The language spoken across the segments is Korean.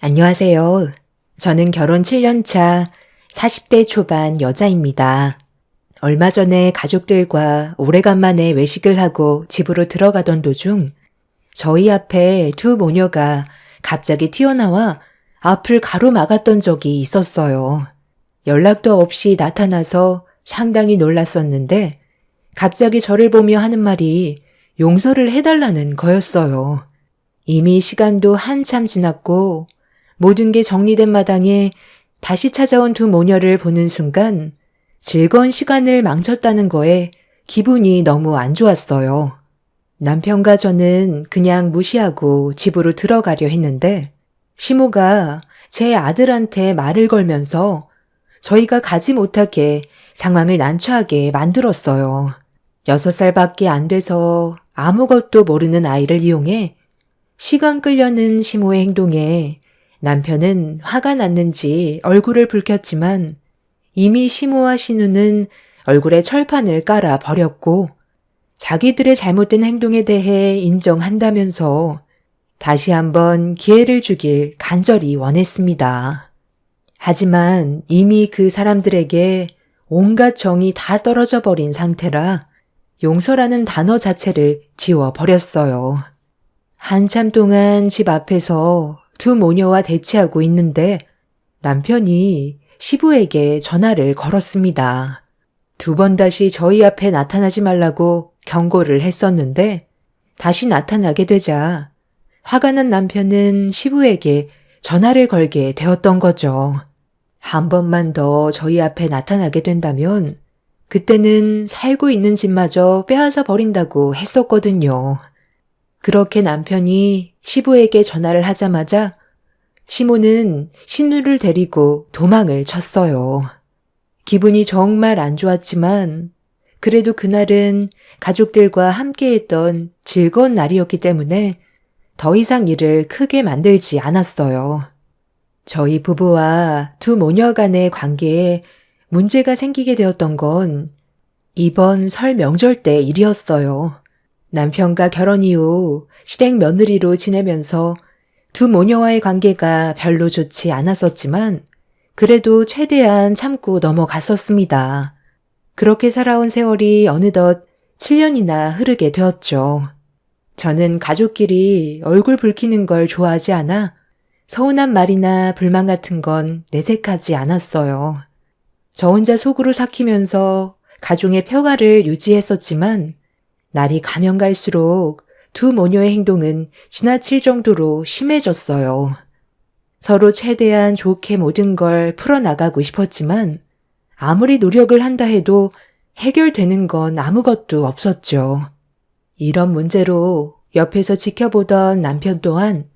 안녕하세요. 저는 결혼 7년 차 40대 초반 여자입니다. 얼마 전에 가족들과 오래간만에 외식을 하고 집으로 들어가던 도중 저희 앞에 두 모녀가 갑자기 튀어나와 앞을 가로막았던 적이 있었어요. 연락도 없이 나타나서 상당히 놀랐었는데 갑자기 저를 보며 하는 말이 용서를 해달라는 거였어요. 이미 시간도 한참 지났고 모든 게 정리된 마당에 다시 찾아온 두 모녀를 보는 순간 즐거운 시간을 망쳤다는 거에 기분이 너무 안 좋았어요. 남편과 저는 그냥 무시하고 집으로 들어가려 했는데 시모가 제 아들한테 말을 걸면서 저희가 가지 못하게 상황을 난처하게 만들었어요. 6살밖에 안 돼서 아무것도 모르는 아이를 이용해 시간 끌려는 시모의 행동에 남편은 화가 났는지 얼굴을 붉혔지만 이미 시모와 신우는 얼굴에 철판을 깔아 버렸고 자기들의 잘못된 행동에 대해 인정한다면서 다시 한번 기회를 주길 간절히 원했습니다. 하지만 이미 그 사람들에게 온갖 정이 다 떨어져 버린 상태라 용서라는 단어 자체를 지워버렸어요. 한참 동안 집 앞에서 두 모녀와 대치하고 있는데 남편이 시부에게 전화를 걸었습니다. 2번 다시 저희 앞에 나타나지 말라고 경고를 했었는데 다시 나타나게 되자 화가 난 남편은 시부에게 전화를 걸게 되었던 거죠. 한 번만 더 저희 앞에 나타나게 된다면 그때는 살고 있는 집마저 빼앗아 버린다고 했었거든요. 그렇게 남편이 시부에게 전화를 하자마자 시모는 신우를 데리고 도망을 쳤어요. 기분이 정말 안 좋았지만 그래도 그날은 가족들과 함께했던 즐거운 날이었기 때문에 더 이상 일을 크게 만들지 않았어요. 저희 부부와 두 모녀 간의 관계에 문제가 생기게 되었던 건 이번 설 명절 때 일이었어요. 남편과 결혼 이후 실행 며느리로 지내면서 두 모녀와의 관계가 별로 좋지 않았었지만 그래도 최대한 참고 넘어갔었습니다. 그렇게 살아온 세월이 어느덧 7년이나 흐르게 되었죠. 저는 가족끼리 얼굴 붉히는 걸 좋아하지 않아 서운한 말이나 불만 같은 건 내색하지 않았어요. 저 혼자 속으로 삭히면서 가족의 평화를 유지했었지만 날이 가면 갈수록 두 모녀의 행동은 지나칠 정도로 심해졌어요. 서로 최대한 좋게 모든 걸 풀어나가고 싶었지만 아무리 노력을 한다 해도 해결되는 건 아무것도 없었죠. 이런 문제로 옆에서 지켜보던 남편 또한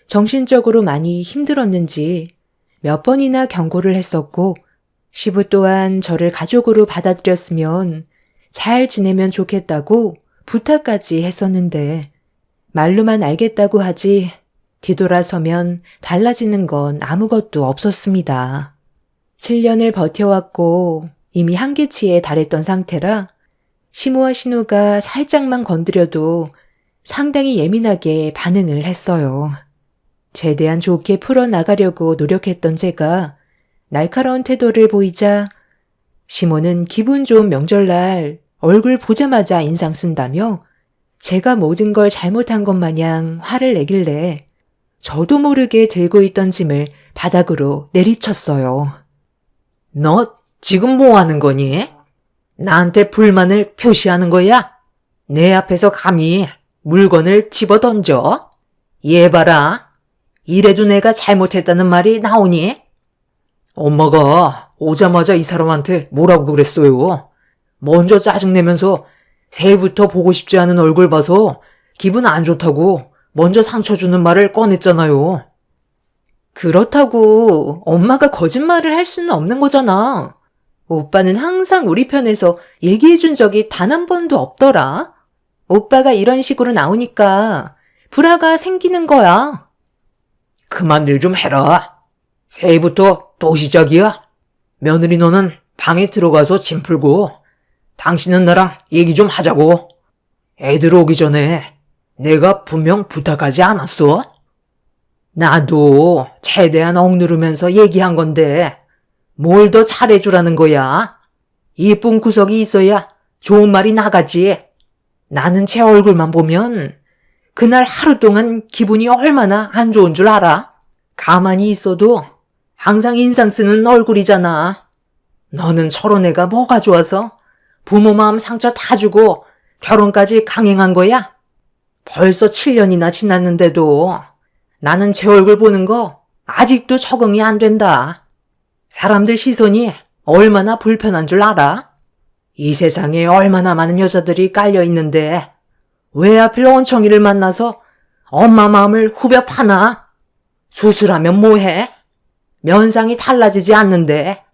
정신적으로 많이 힘들었는지 몇 번이나 경고를 했었고 시부 또한 저를 가족으로 받아들였으면 잘 지내면 좋겠다고 부탁까지 했었는데 말로만 알겠다고 하지 뒤돌아서면 달라지는 건 아무것도 없었습니다. 7년을 버텨왔고 이미 한계치에 달했던 상태라 시모와 신우가 살짝만 건드려도 상당히 예민하게 반응을 했어요. 최대한 좋게 풀어나가려고 노력했던 제가 날카로운 태도를 보이자 시모는 기분 좋은 명절날 얼굴 보자마자 인상 쓴다며 제가 모든 걸 잘못한 것 마냥 화를 내길래 저도 모르게 들고 있던 짐을 바닥으로 내리쳤어요. 너 지금 뭐 하는 거니? 나한테 불만을 표시하는 거야? 내 앞에서 감히 물건을 집어 던져? 얘 봐라. 이래도 내가 잘못했다는 말이 나오니? 엄마가 오자마자 이 사람한테 뭐라고 그랬어요? 먼저 짜증내면서 새해부터 보고 싶지 않은 얼굴 봐서 기분 안 좋다고 먼저 상처 주는 말을 꺼냈잖아요. 그렇다고 엄마가 거짓말을 할 수는 없는 거잖아. 오빠는 항상 우리 편에서 얘기해준 적이 단 한 번도 없더라. 오빠가 이런 식으로 나오니까 불화가 생기는 거야. 그만들 좀 해라. 새해부터 또 시작이야. 며느리 너는 방에 들어가서 짐 풀고 당신은 나랑 얘기 좀 하자고. 애들 오기 전에 내가 분명 부탁하지 않았어? 나도 최대한 억누르면서 얘기한 건데 뭘 더 잘해주라는 거야? 이쁜 구석이 있어야 좋은 말이 나가지. 나는 제 얼굴만 보면 그날 하루 동안 기분이 얼마나 안 좋은 줄 알아? 가만히 있어도 항상 인상 쓰는 얼굴이잖아. 너는 저런 애가 뭐가 좋아서 부모 마음 상처 다 주고 결혼까지 강행한 거야? 벌써 7년이나 지났는데도 나는 제 얼굴 보는 거 아직도 적응이 안 된다. 사람들 시선이 얼마나 불편한 줄 알아? 이 세상에 얼마나 많은 여자들이 깔려 있는데 왜 하필 원청이를 만나서 엄마 마음을 후벼 파나? 수술하면 뭐해? 면상이 달라지지 않는데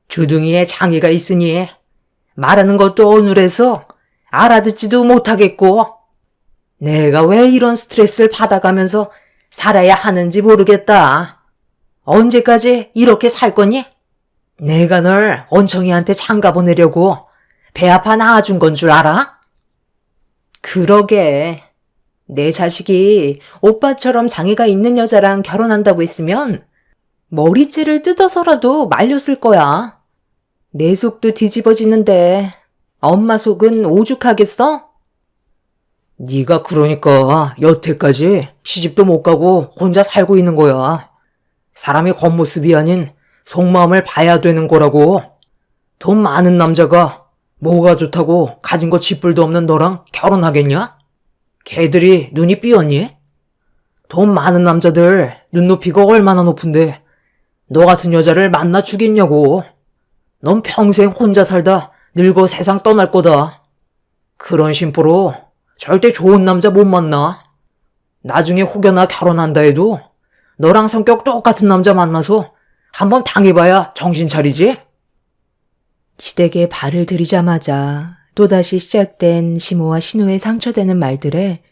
주둥이에 장애가 있으니 말하는 것도 어눌해서 알아듣지도 못하겠고 내가 왜 이런 스트레스를 받아가면서 살아야 하는지 모르겠다. 언제까지 이렇게 살 거니? 내가 널 원청이한테 장가 보내려고 배 아파 낳아준 건 줄 알아? 그러게. 내 자식이 오빠처럼 장애가 있는 여자랑 결혼한다고 했으면 머리채를 뜯어서라도 말렸을 거야. 내 속도 뒤집어지는데 엄마 속은 오죽하겠어? 네가 그러니까 여태까지 시집도 못 가고 혼자 살고 있는 거야. 사람의 겉모습이 아닌 속마음을 봐야 되는 거라고. 돈 많은 남자가 뭐가 좋다고 가진 거 쥐뿔도 없는 너랑 결혼하겠냐? 걔들이 눈이 삐었니? 돈 많은 남자들 눈높이가 얼마나 높은데 너 같은 여자를 만나 주겠냐고. 넌 평생 혼자 살다 늙어 세상 떠날 거다. 그런 심보로 절대 좋은 남자 못 만나. 나중에 혹여나 결혼한다 해도 너랑 성격 똑같은 남자 만나서 한번 당해봐야 정신 차리지? 시댁에 발을 들이자마자 또다시 시작된 시모와 신우의 상처되는 말들에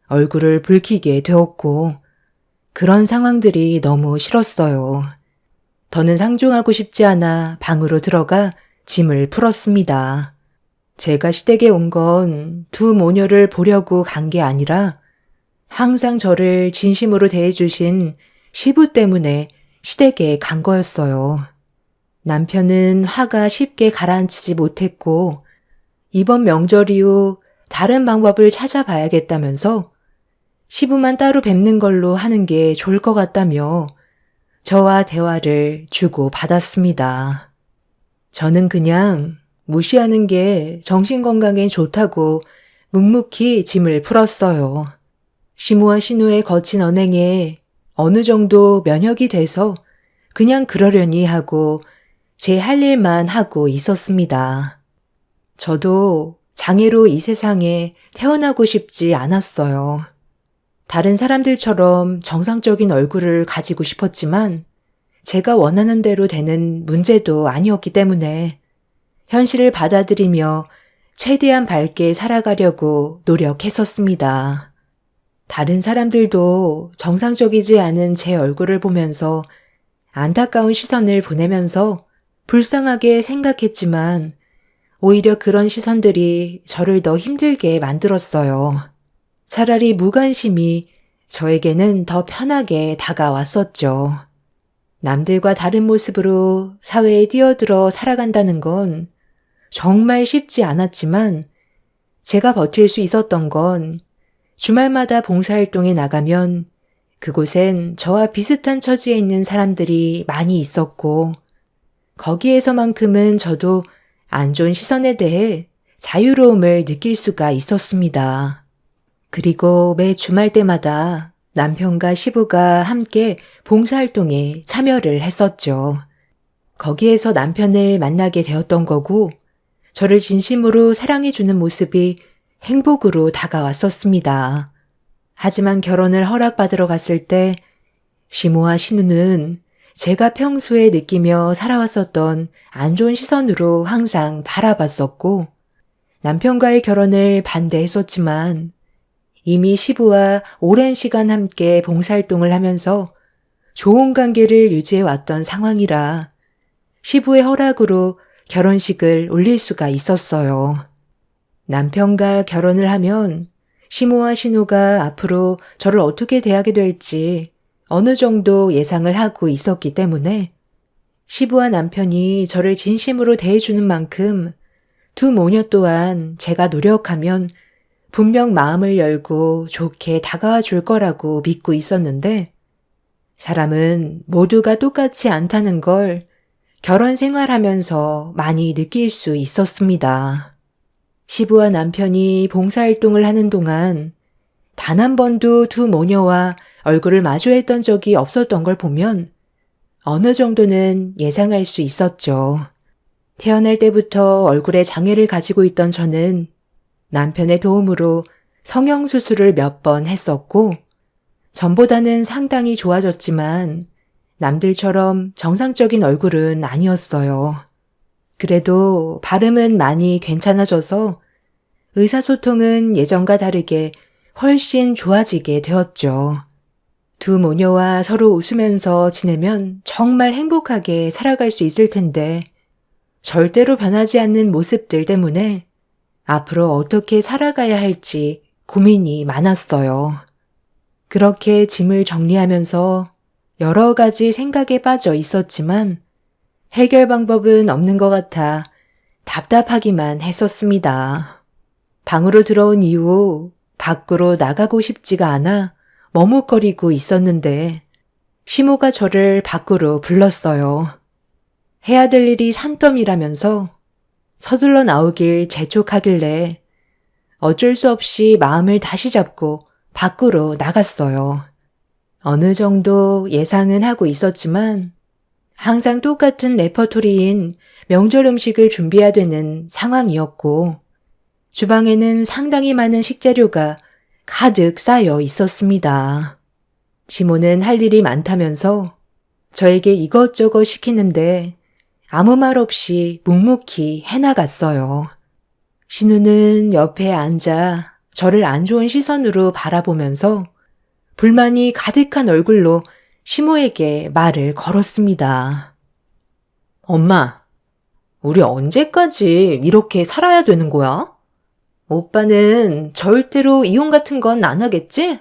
얼굴을 붉히게 되었고 그런 상황들이 너무 싫었어요. 더는 상종하고 싶지 않아 방으로 들어가 짐을 풀었습니다. 제가 시댁에 온 건 두 모녀를 보려고 간 게 아니라 항상 저를 진심으로 대해주신 시부 때문에 시댁에 간 거였어요. 남편은 화가 쉽게 가라앉히지 못했고 이번 명절 이후 다른 방법을 찾아봐야겠다면서 시부만 따로 뵙는 걸로 하는 게 좋을 것 같다며 저와 대화를 주고받았습니다. 저는 그냥 무시하는 게 정신건강에 좋다고 묵묵히 짐을 풀었어요. 시무와 신우의 거친 언행에 어느 정도 면역이 돼서 그냥 그러려니 하고 제 할 일만 하고 있었습니다. 저도 장애로 이 세상에 태어나고 싶지 않았어요. 다른 사람들처럼 정상적인 얼굴을 가지고 싶었지만 제가 원하는 대로 되는 문제도 아니었기 때문에 현실을 받아들이며 최대한 밝게 살아가려고 노력했었습니다. 다른 사람들도 정상적이지 않은 제 얼굴을 보면서 안타까운 시선을 보내면서 불쌍하게 생각했지만 오히려 그런 시선들이 저를 더 힘들게 만들었어요. 차라리 무관심이 저에게는 더 편하게 다가왔었죠. 남들과 다른 모습으로 사회에 뛰어들어 살아간다는 건 정말 쉽지 않았지만 제가 버틸 수 있었던 건 주말마다 봉사활동에 나가면 그곳엔 저와 비슷한 처지에 있는 사람들이 많이 있었고 거기에서만큼은 저도 안 좋은 시선에 대해 자유로움을 느낄 수가 있었습니다. 그리고 매 주말 때마다 남편과 시부가 함께 봉사활동에 참여를 했었죠. 거기에서 남편을 만나게 되었던 거고 저를 진심으로 사랑해주는 모습이 행복으로 다가왔었습니다. 하지만 결혼을 허락받으러 갔을 때 시모와 신우는 제가 평소에 느끼며 살아왔었던 안 좋은 시선으로 항상 바라봤었고 남편과의 결혼을 반대했었지만 이미 시부와 오랜 시간 함께 봉사활동을 하면서 좋은 관계를 유지해왔던 상황이라 시부의 허락으로 결혼식을 올릴 수가 있었어요. 남편과 결혼을 하면 시모와 신우가 앞으로 저를 어떻게 대하게 될지 어느 정도 예상을 하고 있었기 때문에 시부와 남편이 저를 진심으로 대해주는 만큼 두 모녀 또한 제가 노력하면 분명 마음을 열고 좋게 다가와 줄 거라고 믿고 있었는데 사람은 모두가 똑같지 않다는 걸 결혼 생활하면서 많이 느낄 수 있었습니다. 시부와 남편이 봉사활동을 하는 동안 단 한 번도 두 모녀와 얼굴을 마주했던 적이 없었던 걸 보면 어느 정도는 예상할 수 있었죠. 태어날 때부터 얼굴에 장애를 가지고 있던 저는 남편의 도움으로 성형수술을 몇 번 했었고 전보다는 상당히 좋아졌지만 남들처럼 정상적인 얼굴은 아니었어요. 그래도 발음은 많이 괜찮아져서 의사소통은 예전과 다르게 훨씬 좋아지게 되었죠. 두 모녀와 서로 웃으면서 지내면 정말 행복하게 살아갈 수 있을 텐데 절대로 변하지 않는 모습들 때문에 앞으로 어떻게 살아가야 할지 고민이 많았어요. 그렇게 짐을 정리하면서 여러 가지 생각에 빠져 있었지만 해결 방법은 없는 것 같아 답답하기만 했었습니다. 방으로 들어온 이후 밖으로 나가고 싶지가 않아 머뭇거리고 있었는데 시모가 저를 밖으로 불렀어요. 해야 될 일이 산더미라면서 서둘러 나오길 재촉하길래 어쩔 수 없이 마음을 다시 잡고 밖으로 나갔어요. 어느 정도 예상은 하고 있었지만 항상 똑같은 레퍼토리인 명절 음식을 준비해야 되는 상황이었고 주방에는 상당히 많은 식재료가 가득 쌓여 있었습니다. 시모는 할 일이 많다면서 저에게 이것저것 시키는데 아무 말 없이 묵묵히 해나갔어요. 신우는 옆에 앉아 저를 안 좋은 시선으로 바라보면서 불만이 가득한 얼굴로 시모에게 말을 걸었습니다. 엄마, 우리 언제까지 이렇게 살아야 되는 거야? 오빠는 절대로 이혼 같은 건 안 하겠지?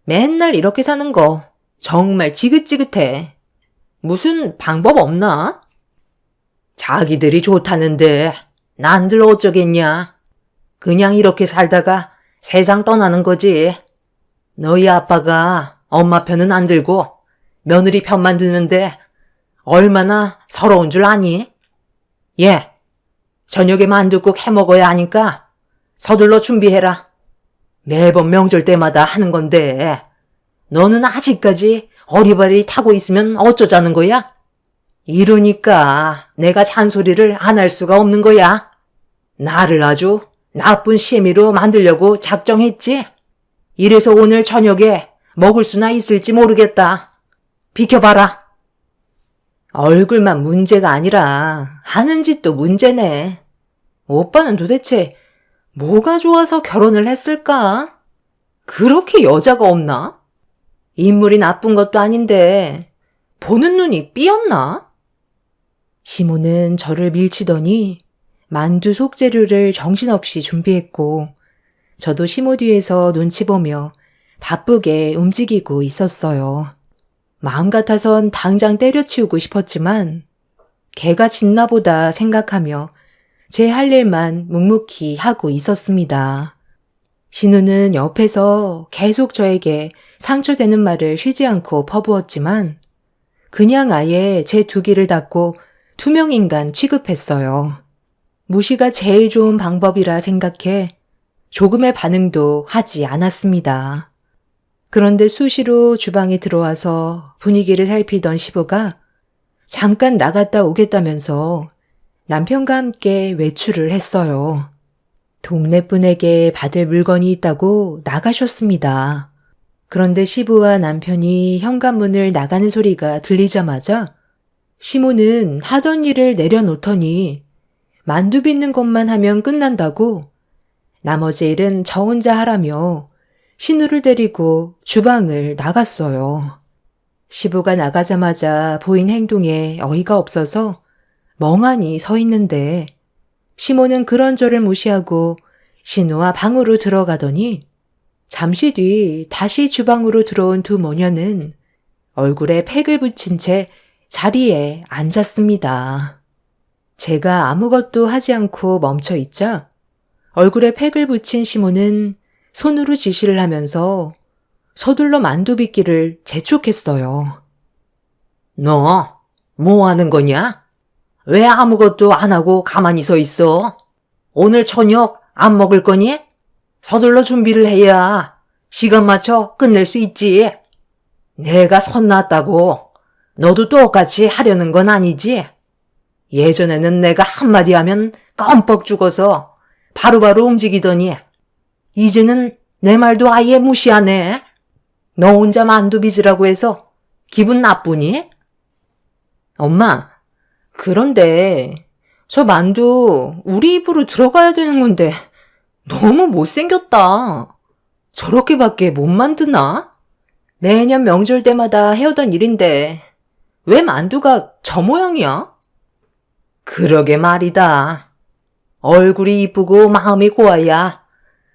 맨날 이렇게 사는 거 정말 지긋지긋해. 무슨 방법 없나? 자기들이 좋다는데 난들 어쩌겠냐. 그냥 이렇게 살다가 세상 떠나는 거지. 너희 아빠가 엄마 편은 안 들고 며느리 편만 드는데 얼마나 서러운 줄 아니? 예, 저녁에 만둣국 해먹어야 하니까 서둘러 준비해라. 매번 명절 때마다 하는 건데 너는 아직까지 어리바리 타고 있으면 어쩌자는 거야? 이러니까 내가 잔소리를 안 할 수가 없는 거야. 나를 아주 나쁜 시애미로 만들려고 작정했지? 이래서 오늘 저녁에 먹을 수나 있을지 모르겠다. 비켜봐라. 얼굴만 문제가 아니라 하는 짓도 문제네. 오빠는 도대체 뭐가 좋아서 결혼을 했을까? 그렇게 여자가 없나? 인물이 나쁜 것도 아닌데 보는 눈이 삐었나? 시모는 저를 밀치더니 만두 속재료를 정신없이 준비했고 저도 시모 뒤에서 눈치 보며 바쁘게 움직이고 있었어요. 마음 같아선 당장 때려치우고 싶었지만 개가 짖나 보다 생각하며 제 할 일만 묵묵히 하고 있었습니다. 신우는 옆에서 계속 저에게 상처되는 말을 쉬지 않고 퍼부었지만 그냥 아예 제 두 귀를 닫고 투명인간 취급했어요. 무시가 제일 좋은 방법이라 생각해 조금의 반응도 하지 않았습니다. 그런데 수시로 주방에 들어와서 분위기를 살피던 시부가 잠깐 나갔다 오겠다면서 남편과 함께 외출을 했어요. 동네 분에게 받을 물건이 있다고 나가셨습니다. 그런데 시부와 남편이 현관문을 나가는 소리가 들리자마자 시모는 하던 일을 내려놓더니 만두 빚는 것만 하면 끝난다고 나머지 일은 저 혼자 하라며 신우를 데리고 주방을 나갔어요. 시부가 나가자마자 보인 행동에 어이가 없어서 멍하니 서 있는데 시모는 그런 저를 무시하고 신우와 방으로 들어가더니 잠시 뒤 다시 주방으로 들어온 두 모녀는 얼굴에 팩을 붙인 채 자리에 앉았습니다. 제가 아무것도 하지 않고 멈춰 있자 얼굴에 팩을 붙인 시몬은 손으로 지시를 하면서 서둘러 만두 빚기를 재촉했어요. 너, 뭐 하는 거냐? 왜 아무것도 안 하고 가만히 서 있어? 오늘 저녁 안 먹을 거니? 서둘러 준비를 해야 시간 맞춰 끝낼 수 있지. 내가 손 놨다고 너도 똑같이 하려는 건 아니지? 예전에는 내가 한마디 하면 껌뻑 죽어서 바로바로 움직이더니 이제는 내 말도 아예 무시하네. 너 혼자 만두 빚으라고 해서 기분 나쁘니? 엄마, 그런데 저 만두 우리 입으로 들어가야 되는 건데 너무 못생겼다. 저렇게밖에 못 만드나? 매년 명절 때마다 해오던 일인데 왜 만두가 저 모양이야? 그러게 말이다. 얼굴이 이쁘고 마음이 고와야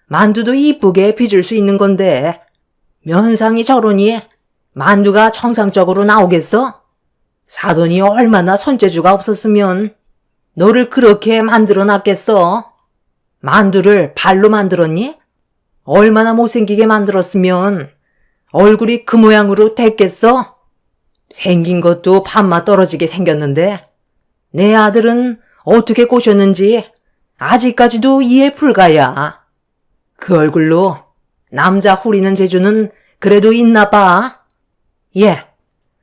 만두도 이쁘게 빚을 수 있는 건데 면상이 저러니 만두가 정상적으로 나오겠어? 사돈이 얼마나 손재주가 없었으면 너를 그렇게 만들어 놨겠어? 만두를 발로 만들었니? 얼마나 못생기게 만들었으면 얼굴이 그 모양으로 됐겠어? 생긴 것도 밥맛 떨어지게 생겼는데 내 아들은 어떻게 꼬셨는지 아직까지도 이해 불가야. 그 얼굴로 남자 후리는 재주는 그래도 있나 봐. 예,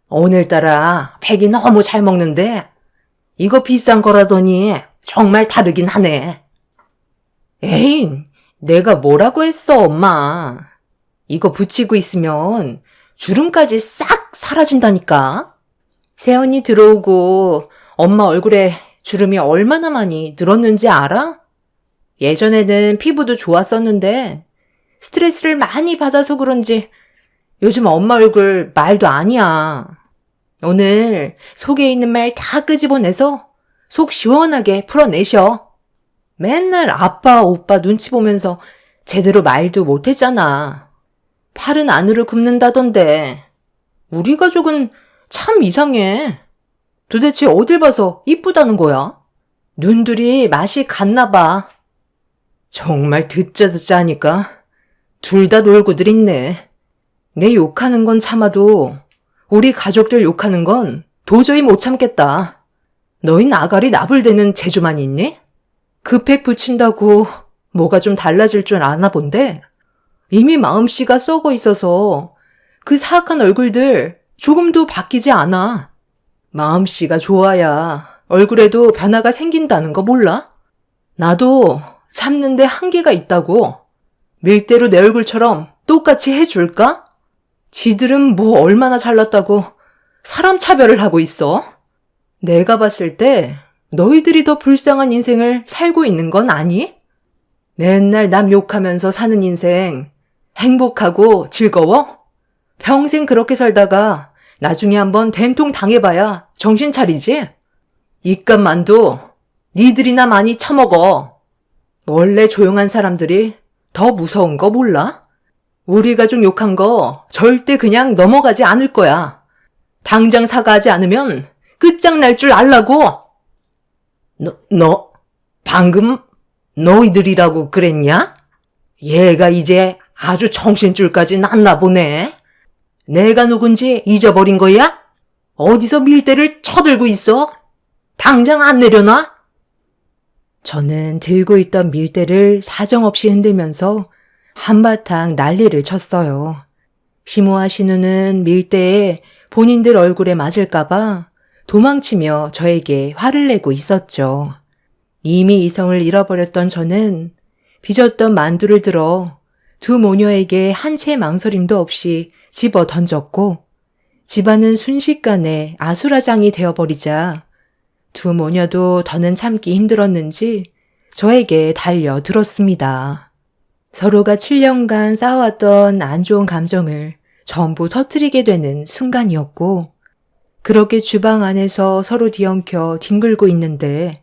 오늘따라 팩이 너무 잘 먹는데 이거 비싼 거라더니 정말 다르긴 하네. 에이, 내가 뭐라고 했어, 엄마. 이거 붙이고 있으면 주름까지 싹 사라진다니까. 새언니 들어오고 엄마 얼굴에 주름이 얼마나 많이 늘었는지 알아? 예전에는 피부도 좋았었는데 스트레스를 많이 받아서 그런지 요즘 엄마 얼굴 말도 아니야. 오늘 속에 있는 말 다 끄집어내서 속 시원하게 풀어내셔. 맨날 아빠, 오빠 눈치 보면서 제대로 말도 못했잖아. 팔은 안으로 굽는다던데. 우리 가족은 참 이상해. 도대체 어딜 봐서 이쁘다는 거야? 눈들이 맛이 갔나 봐. 정말 듣자 하니까 둘 다 놀고들 있네. 내 욕하는 건 참아도 우리 가족들 욕하는 건 도저히 못 참겠다. 너희 나가리 나불대는 재주만 있니? 그 팩 붙인다고 뭐가 좀 달라질 줄 아나 본데 이미 마음씨가 썩어 있어서 그 사악한 얼굴들 조금도 바뀌지 않아. 마음씨가 좋아야 얼굴에도 변화가 생긴다는 거 몰라? 나도 참는데 한계가 있다고. 밀대로 내 얼굴처럼 똑같이 해줄까? 지들은 뭐 얼마나 잘났다고 사람 차별을 하고 있어? 내가 봤을 때 너희들이 더 불쌍한 인생을 살고 있는 건 아니? 맨날 남 욕하면서 사는 인생 행복하고 즐거워? 평생 그렇게 살다가 나중에 한번 된통 당해봐야 정신 차리지? 입값 만두 니들이나 많이 처먹어. 원래 조용한 사람들이 더 무서운 거 몰라? 우리 가족 욕한 거 절대 그냥 넘어가지 않을 거야. 당장 사과하지 않으면 끝장날 줄 알라고. 방금 너희들이라고 그랬냐? 얘가 이제 아주 정신줄까지 났나 보네. 내가 누군지 잊어버린 거야? 어디서 밀대를 쳐들고 있어? 당장 안 내려놔? 저는 들고 있던 밀대를 사정없이 흔들면서 한바탕 난리를 쳤어요. 시모와 신우는 밀대에 본인들 얼굴에 맞을까봐 도망치며 저에게 화를 내고 있었죠. 이미 이성을 잃어버렸던 저는 빚었던 만두를 들어 두 모녀에게 한 채 망설임도 없이 집어 던졌고 집안은 순식간에 아수라장이 되어버리자 두 모녀도 더는 참기 힘들었는지 저에게 달려들었습니다. 서로가 7년간 쌓아왔던 안 좋은 감정을 전부 터뜨리게 되는 순간이었고 그렇게 주방 안에서 서로 뒤엉켜 뒹굴고 있는데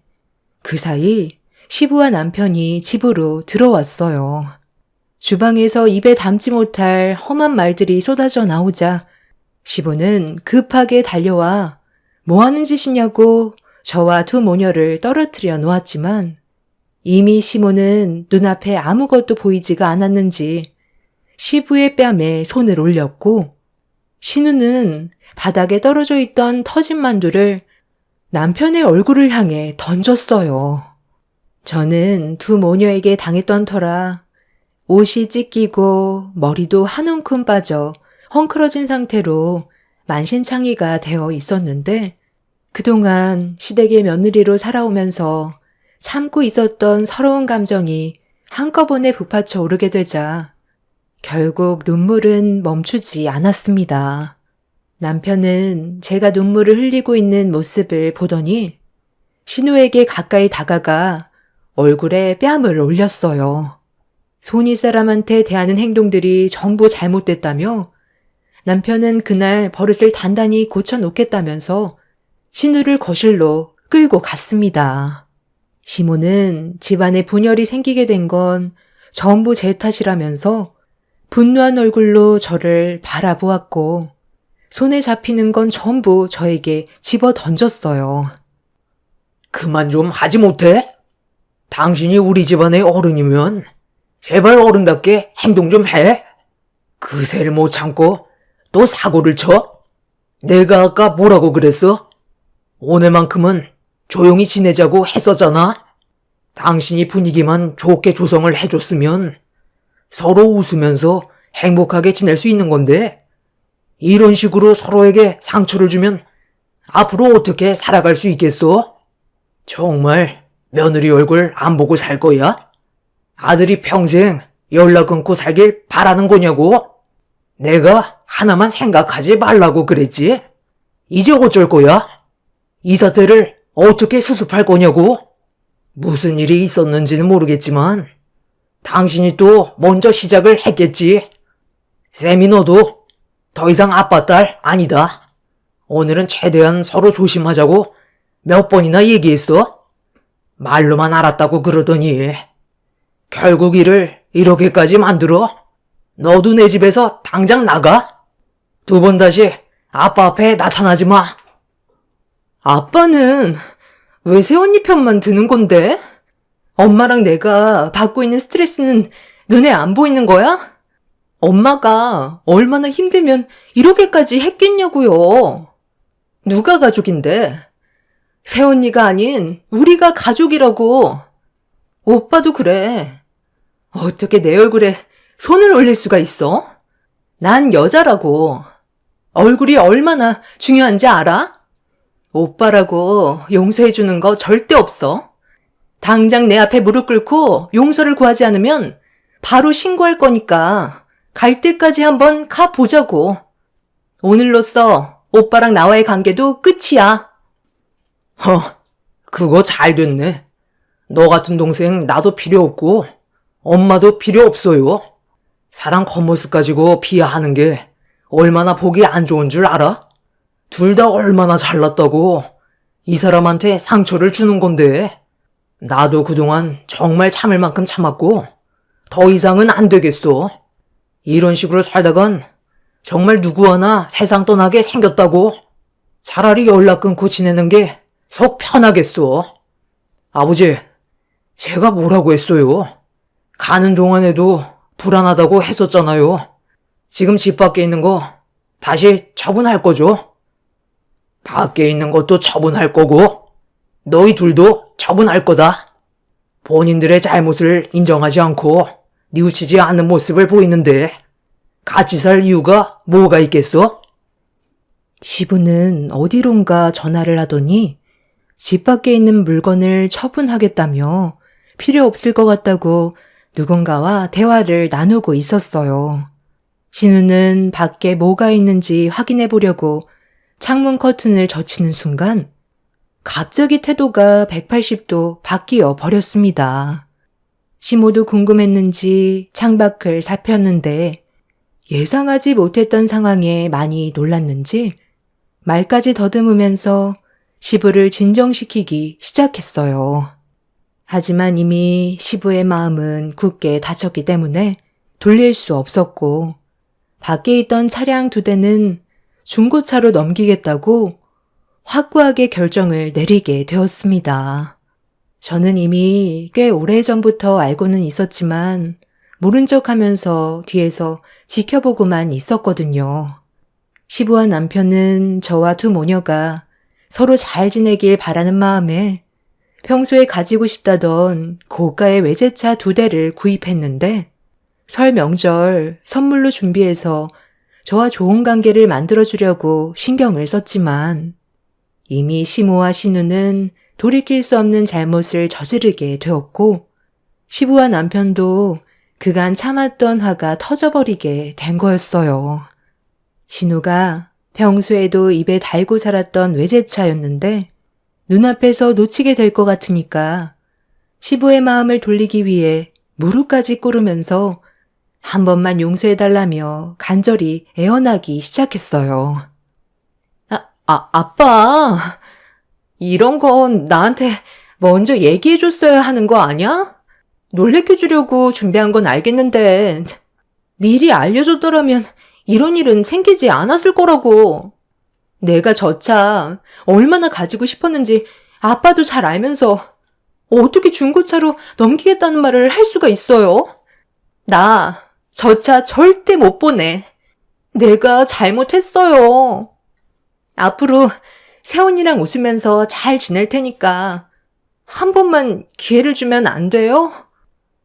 그 사이 시부와 남편이 집으로 들어왔어요. 주방에서 입에 담지 못할 험한 말들이 쏟아져 나오자 시부는 급하게 달려와 뭐 하는 짓이냐고 저와 두 모녀를 떨어뜨려 놓았지만 이미 시모는 눈앞에 아무것도 보이지가 않았는지 시부의 뺨에 손을 올렸고 신우는 바닥에 떨어져 있던 터진 만두를 남편의 얼굴을 향해 던졌어요. 저는 두 모녀에게 당했던 터라 옷이 찢기고 머리도 한 움큼 빠져 헝클어진 상태로 만신창이가 되어 있었는데 그동안 시댁의 며느리로 살아오면서 참고 있었던 서러운 감정이 한꺼번에 북받쳐 오르게 되자 결국 눈물은 멈추지 않았습니다. 남편은 제가 눈물을 흘리고 있는 모습을 보더니 신우에게 가까이 다가가 얼굴에 뺨을 올렸어요. 손이 사람한테 대하는 행동들이 전부 잘못됐다며 남편은 그날 버릇을 단단히 고쳐놓겠다면서 신우를 거실로 끌고 갔습니다. 시모는 집안에 분열이 생기게 된 건 전부 제 탓이라면서 분노한 얼굴로 저를 바라보았고 손에 잡히는 건 전부 저에게 집어 던졌어요. 그만 좀 하지 못해? 당신이 우리 집안의 어른이면 제발 어른답게 행동 좀 해. 그새를 못 참고 또 사고를 쳐? 내가 아까 뭐라고 그랬어? 오늘만큼은 조용히 지내자고 했었잖아. 당신이 분위기만 좋게 조성을 해줬으면 서로 웃으면서 행복하게 지낼 수 있는 건데 이런 식으로 서로에게 상처를 주면 앞으로 어떻게 살아갈 수 있겠어? 정말 며느리 얼굴 안 보고 살 거야? 아들이 평생 연락 끊고 살길 바라는 거냐고? 내가 하나만 생각하지 말라고 그랬지? 이제 어쩔 거야? 이 사태를 어떻게 수습할 거냐고? 무슨 일이 있었는지는 모르겠지만 당신이 또 먼저 시작을 했겠지. 쌤이 너도 더 이상 아빠 딸 아니다. 오늘은 최대한 서로 조심하자고 몇 번이나 얘기했어? 말로만 알았다고 그러더니 결국 일을 이렇게까지 만들어? 너도 내 집에서 당장 나가? 두 번 다시 아빠 앞에 나타나지 마. 아빠는 왜 새언니 편만 드는 건데? 엄마랑 내가 받고 있는 스트레스는 눈에 안 보이는 거야? 엄마가 얼마나 힘들면 이렇게까지 했겠냐고요. 누가 가족인데? 새언니가 아닌 우리가 가족이라고. 오빠도 그래. 어떻게 내 얼굴에 손을 올릴 수가 있어? 난 여자라고. 얼굴이 얼마나 중요한지 알아? 오빠라고 용서해주는 거 절대 없어. 당장 내 앞에 무릎 꿇고 용서를 구하지 않으면 바로 신고할 거니까 갈 때까지 한번 가보자고. 오늘로써 오빠랑 나와의 관계도 끝이야. 그거 잘 됐네. 너 같은 동생 나도 필요 없고 엄마도 필요 없어요. 사람 겉모습 가지고 비하하는 게 얼마나 보기 안 좋은 줄 알아? 둘 다 얼마나 잘났다고 이 사람한테 상처를 주는 건데 나도 그동안 정말 참을 만큼 참았고 더 이상은 안 되겠어. 이런 식으로 살다간 정말 누구 하나 세상 떠나게 생겼다고. 차라리 연락 끊고 지내는 게 속 편하겠어. 아버지, 제가 뭐라고 했어요? 가는 동안에도 불안하다고 했었잖아요. 지금 집 밖에 있는 거 다시 처분할 거죠? 밖에 있는 것도 처분할 거고 너희 둘도 처분할 거다. 본인들의 잘못을 인정하지 않고 뉘우치지 않는 모습을 보이는데 같이 살 이유가 뭐가 있겠어? 시부는 어디론가 전화를 하더니 집 밖에 있는 물건을 처분하겠다며 필요 없을 것 같다고 누군가와 대화를 나누고 있었어요. 신우는 밖에 뭐가 있는지 확인해 보려고 창문 커튼을 젖히는 순간 갑자기 태도가 180도 바뀌어 버렸습니다. 시모도 궁금했는지 창밖을 살폈는데 예상하지 못했던 상황에 많이 놀랐는지 말까지 더듬으면서 시부를 진정시키기 시작했어요. 하지만 이미 시부의 마음은 굳게 닫혔기 때문에 돌릴 수 없었고 밖에 있던 차량 2대는 중고차로 넘기겠다고 확고하게 결정을 내리게 되었습니다. 저는 이미 꽤 오래전부터 알고는 있었지만 모른 척하면서 뒤에서 지켜보고만 있었거든요. 시부한 남편은 저와 두 모녀가 서로 잘 지내길 바라는 마음에 평소에 가지고 싶다던 고가의 외제차 2대를 구입했는데 설 명절 선물로 준비해서 저와 좋은 관계를 만들어주려고 신경을 썼지만 이미 시모와 신우는 돌이킬 수 없는 잘못을 저지르게 되었고 시부와 남편도 그간 참았던 화가 터져버리게 된 거였어요. 신우가 평소에도 입에 달고 살았던 외제차였는데 눈앞에서 놓치게 될 것 같으니까 시부의 마음을 돌리기 위해 무릎까지 꿇으면서 한 번만 용서해달라며 간절히 애원하기 시작했어요. 아빠, 이런 건 나한테 먼저 얘기해줬어야 하는 거 아니야? 놀래켜주려고 준비한 건 알겠는데 미리 알려줬더라면 이런 일은 생기지 않았을 거라고. 내가 저 차 얼마나 가지고 싶었는지 아빠도 잘 알면서 어떻게 중고차로 넘기겠다는 말을 할 수가 있어요? 나 저 차 절대 못 보내. 내가 잘못했어요. 앞으로 세훈이랑 웃으면서 잘 지낼 테니까 한 번만 기회를 주면 안 돼요?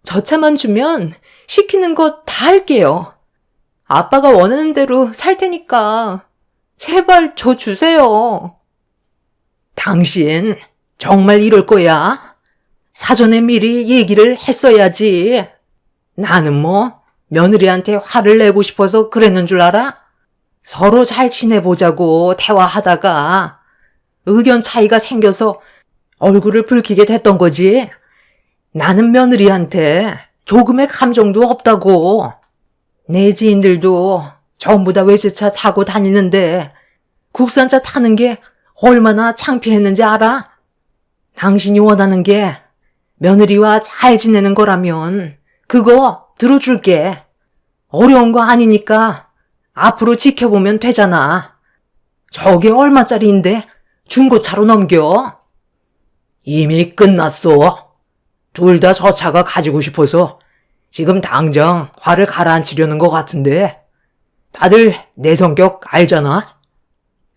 저 차만 주면 시키는 거 다 할게요. 아빠가 원하는 대로 살 테니까 제발 저 주세요. 당신 정말 이럴 거야? 사전에 미리 얘기를 했어야지. 나는 뭐 며느리한테 화를 내고 싶어서 그랬는 줄 알아? 서로 잘 지내보자고 대화하다가 의견 차이가 생겨서 얼굴을 붉히게 됐던 거지. 나는 며느리한테 조금의 감정도 없다고. 내 지인들도 전부 다 외제차 타고 다니는데 국산차 타는 게 얼마나 창피했는지 알아? 당신이 원하는 게 며느리와 잘 지내는 거라면 그거 들어줄게. 어려운 거 아니니까 앞으로 지켜보면 되잖아. 저게 얼마짜리인데 중고차로 넘겨? 이미 끝났어. 둘 다 저 차가 가지고 싶어서 지금 당장 화를 가라앉히려는 것 같은데 다들 내 성격 알잖아?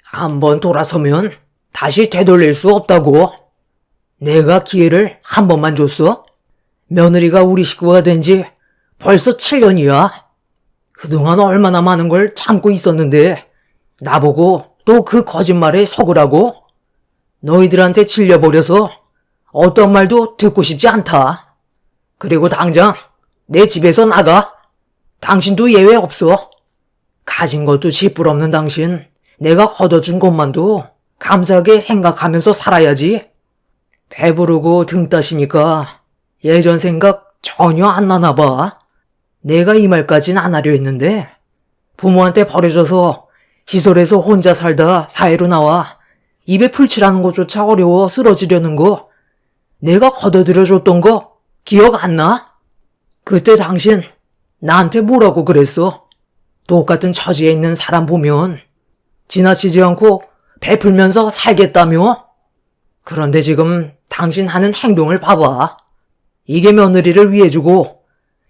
한번 돌아서면 다시 되돌릴 수 없다고. 내가 기회를 한 번만 줬어? 며느리가 우리 식구가 된 지 벌써 7년이야. 그동안 얼마나 많은 걸 참고 있었는데 나보고 또 그 거짓말에 속으라고? 너희들한테 질려버려서 어떤 말도 듣고 싶지 않다. 그리고 당장 내 집에서 나가. 당신도 예외 없어. 가진 것도 지뿔없는 당신, 내가 걷어준 것만도 감사하게 생각하면서 살아야지. 배부르고 등 따시니까 예전 생각 전혀 안 나나 봐. 내가 이 말까진 안 하려 했는데 부모한테 버려져서 시설에서 혼자 살다 사회로 나와 입에 풀칠하는 것조차 어려워 쓰러지려는 거 내가 걷어들여줬던 거 기억 안 나? 그때 당신 나한테 뭐라고 그랬어? 똑같은 처지에 있는 사람 보면 지나치지 않고 베풀면서 살겠다며? 그런데 지금 당신 하는 행동을 봐봐. 이게 며느리를 위해 주고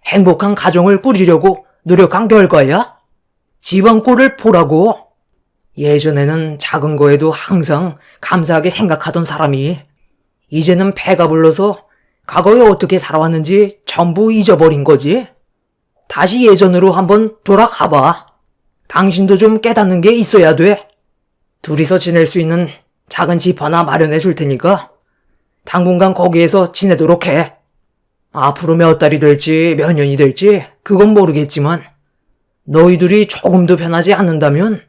행복한 가정을 꾸리려고 노력한 결과야? 집안 꼴을 보라고. 예전에는 작은 거에도 항상 감사하게 생각하던 사람이 이제는 배가 불러서 과거에 어떻게 살아왔는지 전부 잊어버린 거지. 다시 예전으로 한번 돌아가봐. 당신도 좀 깨닫는 게 있어야 돼. 둘이서 지낼 수 있는 작은 집 하나 마련해 줄 테니까 당분간 거기에서 지내도록 해. 앞으로 몇 달이 될지 몇 년이 될지 그건 모르겠지만 너희들이 조금도 변하지 않는다면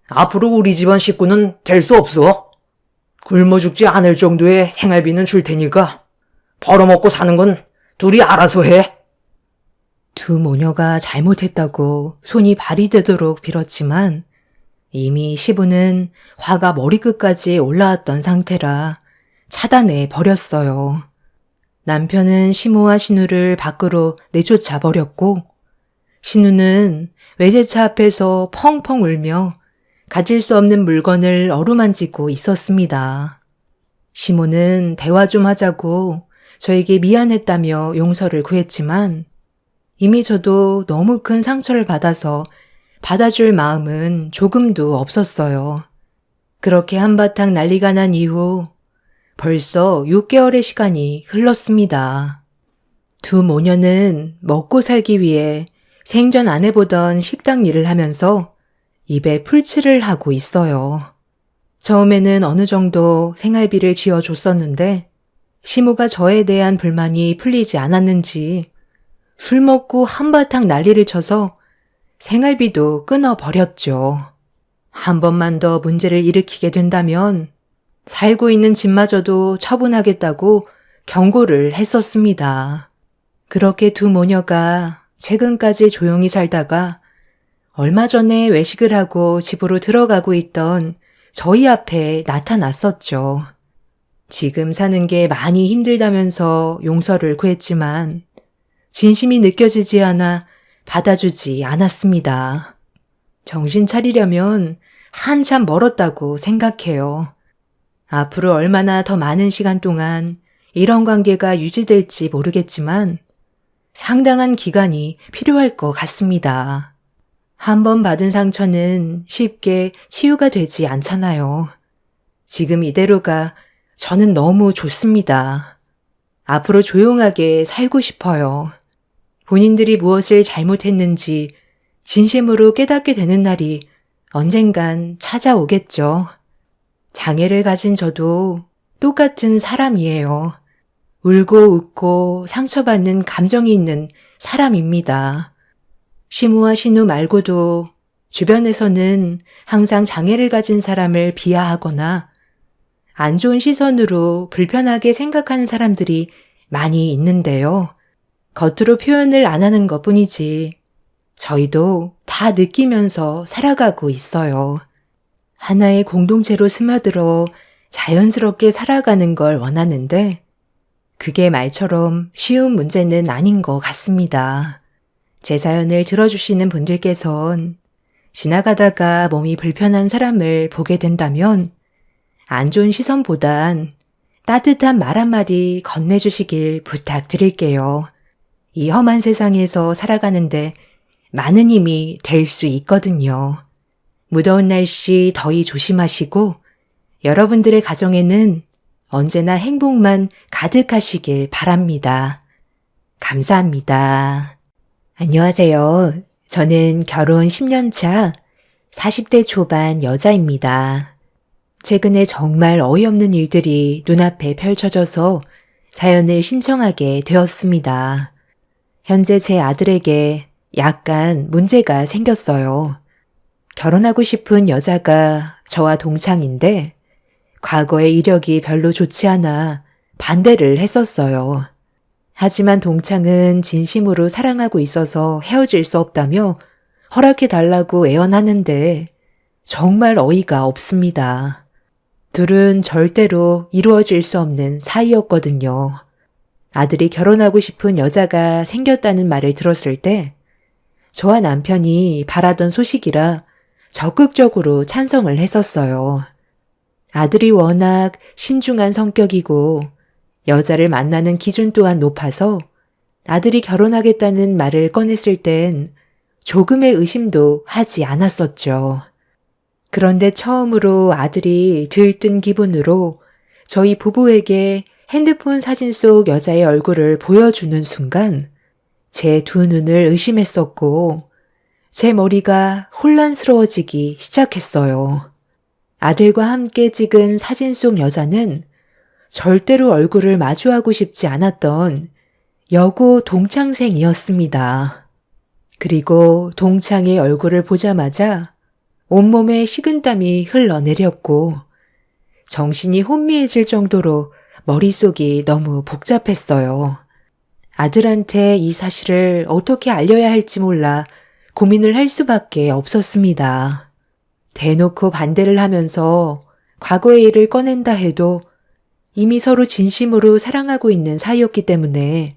앞으로 우리 집안 식구는 될 수 없어. 굶어 죽지 않을 정도의 생활비는 줄 테니까 벌어먹고 사는 건 둘이 알아서 해. 두 모녀가 잘못했다고 손이 발이 되도록 빌었지만 이미 시부는 화가 머리끝까지 올라왔던 상태라 차단해 버렸어요. 남편은 시모와 신우를 밖으로 내쫓아 버렸고 신우는 외제차 앞에서 펑펑 울며 가질 수 없는 물건을 어루만지고 있었습니다. 시모는 대화 좀 하자고 저에게 미안했다며 용서를 구했지만 이미 저도 너무 큰 상처를 받아서 받아줄 마음은 조금도 없었어요. 그렇게 한바탕 난리가 난 이후 벌써 6개월의 시간이 흘렀습니다. 두 모녀는 먹고 살기 위해 생전 안 해보던 식당 일을 하면서 입에 풀칠을 하고 있어요. 처음에는 어느 정도 생활비를 쥐어줬었는데 시모가 저에 대한 불만이 풀리지 않았는지 술 먹고 한바탕 난리를 쳐서 생활비도 끊어버렸죠. 한 번만 더 문제를 일으키게 된다면 살고 있는 집마저도 처분하겠다고 경고를 했었습니다. 그렇게 두 모녀가 최근까지 조용히 살다가 얼마 전에 외식을 하고 집으로 들어가고 있던 저희 앞에 나타났었죠. 지금 사는 게 많이 힘들다면서 용서를 구했지만 진심이 느껴지지 않아 받아주지 않았습니다. 정신 차리려면 한참 멀었다고 생각해요. 앞으로 얼마나 더 많은 시간 동안 이런 관계가 유지될지 모르겠지만 상당한 기간이 필요할 것 같습니다. 한 번 받은 상처는 쉽게 치유가 되지 않잖아요. 지금 이대로가 저는 너무 좋습니다. 앞으로 조용하게 살고 싶어요. 본인들이 무엇을 잘못했는지 진심으로 깨닫게 되는 날이 언젠간 찾아오겠죠. 장애를 가진 저도 똑같은 사람이에요. 울고 웃고 상처받는 감정이 있는 사람입니다. 시무와 신우 말고도 주변에서는 항상 장애를 가진 사람을 비하하거나 안 좋은 시선으로 불편하게 생각하는 사람들이 많이 있는데요. 겉으로 표현을 안 하는 것뿐이지 저희도 다 느끼면서 살아가고 있어요. 하나의 공동체로 스며들어 자연스럽게 살아가는 걸 원하는데 그게 말처럼 쉬운 문제는 아닌 것 같습니다. 제 사연을 들어주시는 분들께선 지나가다가 몸이 불편한 사람을 보게 된다면 안 좋은 시선보단 따뜻한 말 한마디 건네주시길 부탁드릴게요. 이 험한 세상에서 살아가는데 많은 힘이 될 수 있거든요. 무더운 날씨 더위 조심하시고 여러분들의 가정에는 언제나 행복만 가득하시길 바랍니다. 감사합니다. 안녕하세요. 저는 결혼 10년 차 40대 초반 여자입니다. 최근에 정말 어이없는 일들이 눈앞에 펼쳐져서 사연을 신청하게 되었습니다. 현재 제 아들에게 약간 문제가 생겼어요. 결혼하고 싶은 여자가 저와 동창인데 과거의 이력이 별로 좋지 않아 반대를 했었어요. 하지만 동창은 진심으로 사랑하고 있어서 헤어질 수 없다며 허락해달라고 애원하는데 정말 어이가 없습니다. 둘은 절대로 이루어질 수 없는 사이였거든요. 아들이 결혼하고 싶은 여자가 생겼다는 말을 들었을 때 저와 남편이 바라던 소식이라 적극적으로 찬성을 했었어요. 아들이 워낙 신중한 성격이고 여자를 만나는 기준 또한 높아서 아들이 결혼하겠다는 말을 꺼냈을 땐 조금의 의심도 하지 않았었죠. 그런데 처음으로 아들이 들뜬 기분으로 저희 부부에게 핸드폰 사진 속 여자의 얼굴을 보여주는 순간 제 두 눈을 의심했었고 제 머리가 혼란스러워지기 시작했어요. 아들과 함께 찍은 사진 속 여자는 절대로 얼굴을 마주하고 싶지 않았던 여고 동창생이었습니다. 그리고 동창의 얼굴을 보자마자 온몸에 식은땀이 흘러내렸고 정신이 혼미해질 정도로 머릿속이 너무 복잡했어요. 아들한테 이 사실을 어떻게 알려야 할지 몰라 고민을 할 수밖에 없었습니다. 대놓고 반대를 하면서 과거의 일을 꺼낸다 해도 이미 서로 진심으로 사랑하고 있는 사이였기 때문에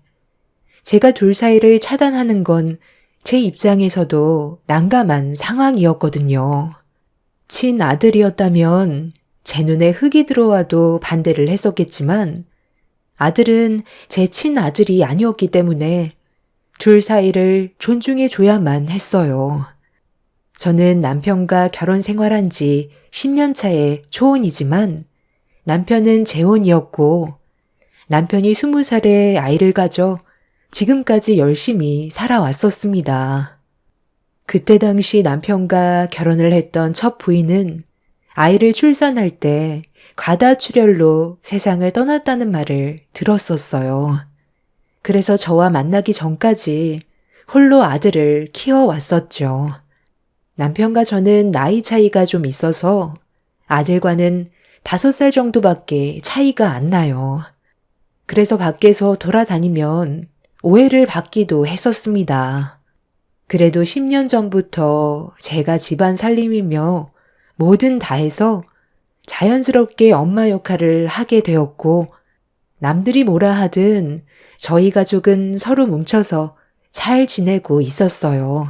제가 둘 사이를 차단하는 건 제 입장에서도 난감한 상황이었거든요. 친아들이었다면 제 눈에 흙이 들어와도 반대를 했었겠지만 아들은 제 친아들이 아니었기 때문에 둘 사이를 존중해 줘야만 했어요. 저는 남편과 결혼 생활한 지 10년 차의 초혼이지만 남편은 재혼이었고 남편이 20살에 아이를 가져 지금까지 열심히 살아왔었습니다. 그때 당시 남편과 결혼을 했던 첫 부인은 아이를 출산할 때 과다출혈로 세상을 떠났다는 말을 들었었어요. 그래서 저와 만나기 전까지 홀로 아들을 키워왔었죠. 남편과 저는 나이 차이가 좀 있어서 아들과는 5살 정도밖에 차이가 안 나요. 그래서 밖에서 돌아다니면 오해를 받기도 했었습니다. 그래도 10년 전부터 제가 집안 살림이며 뭐든 다 해서 자연스럽게 엄마 역할을 하게 되었고 남들이 뭐라 하든 저희 가족은 서로 뭉쳐서 잘 지내고 있었어요.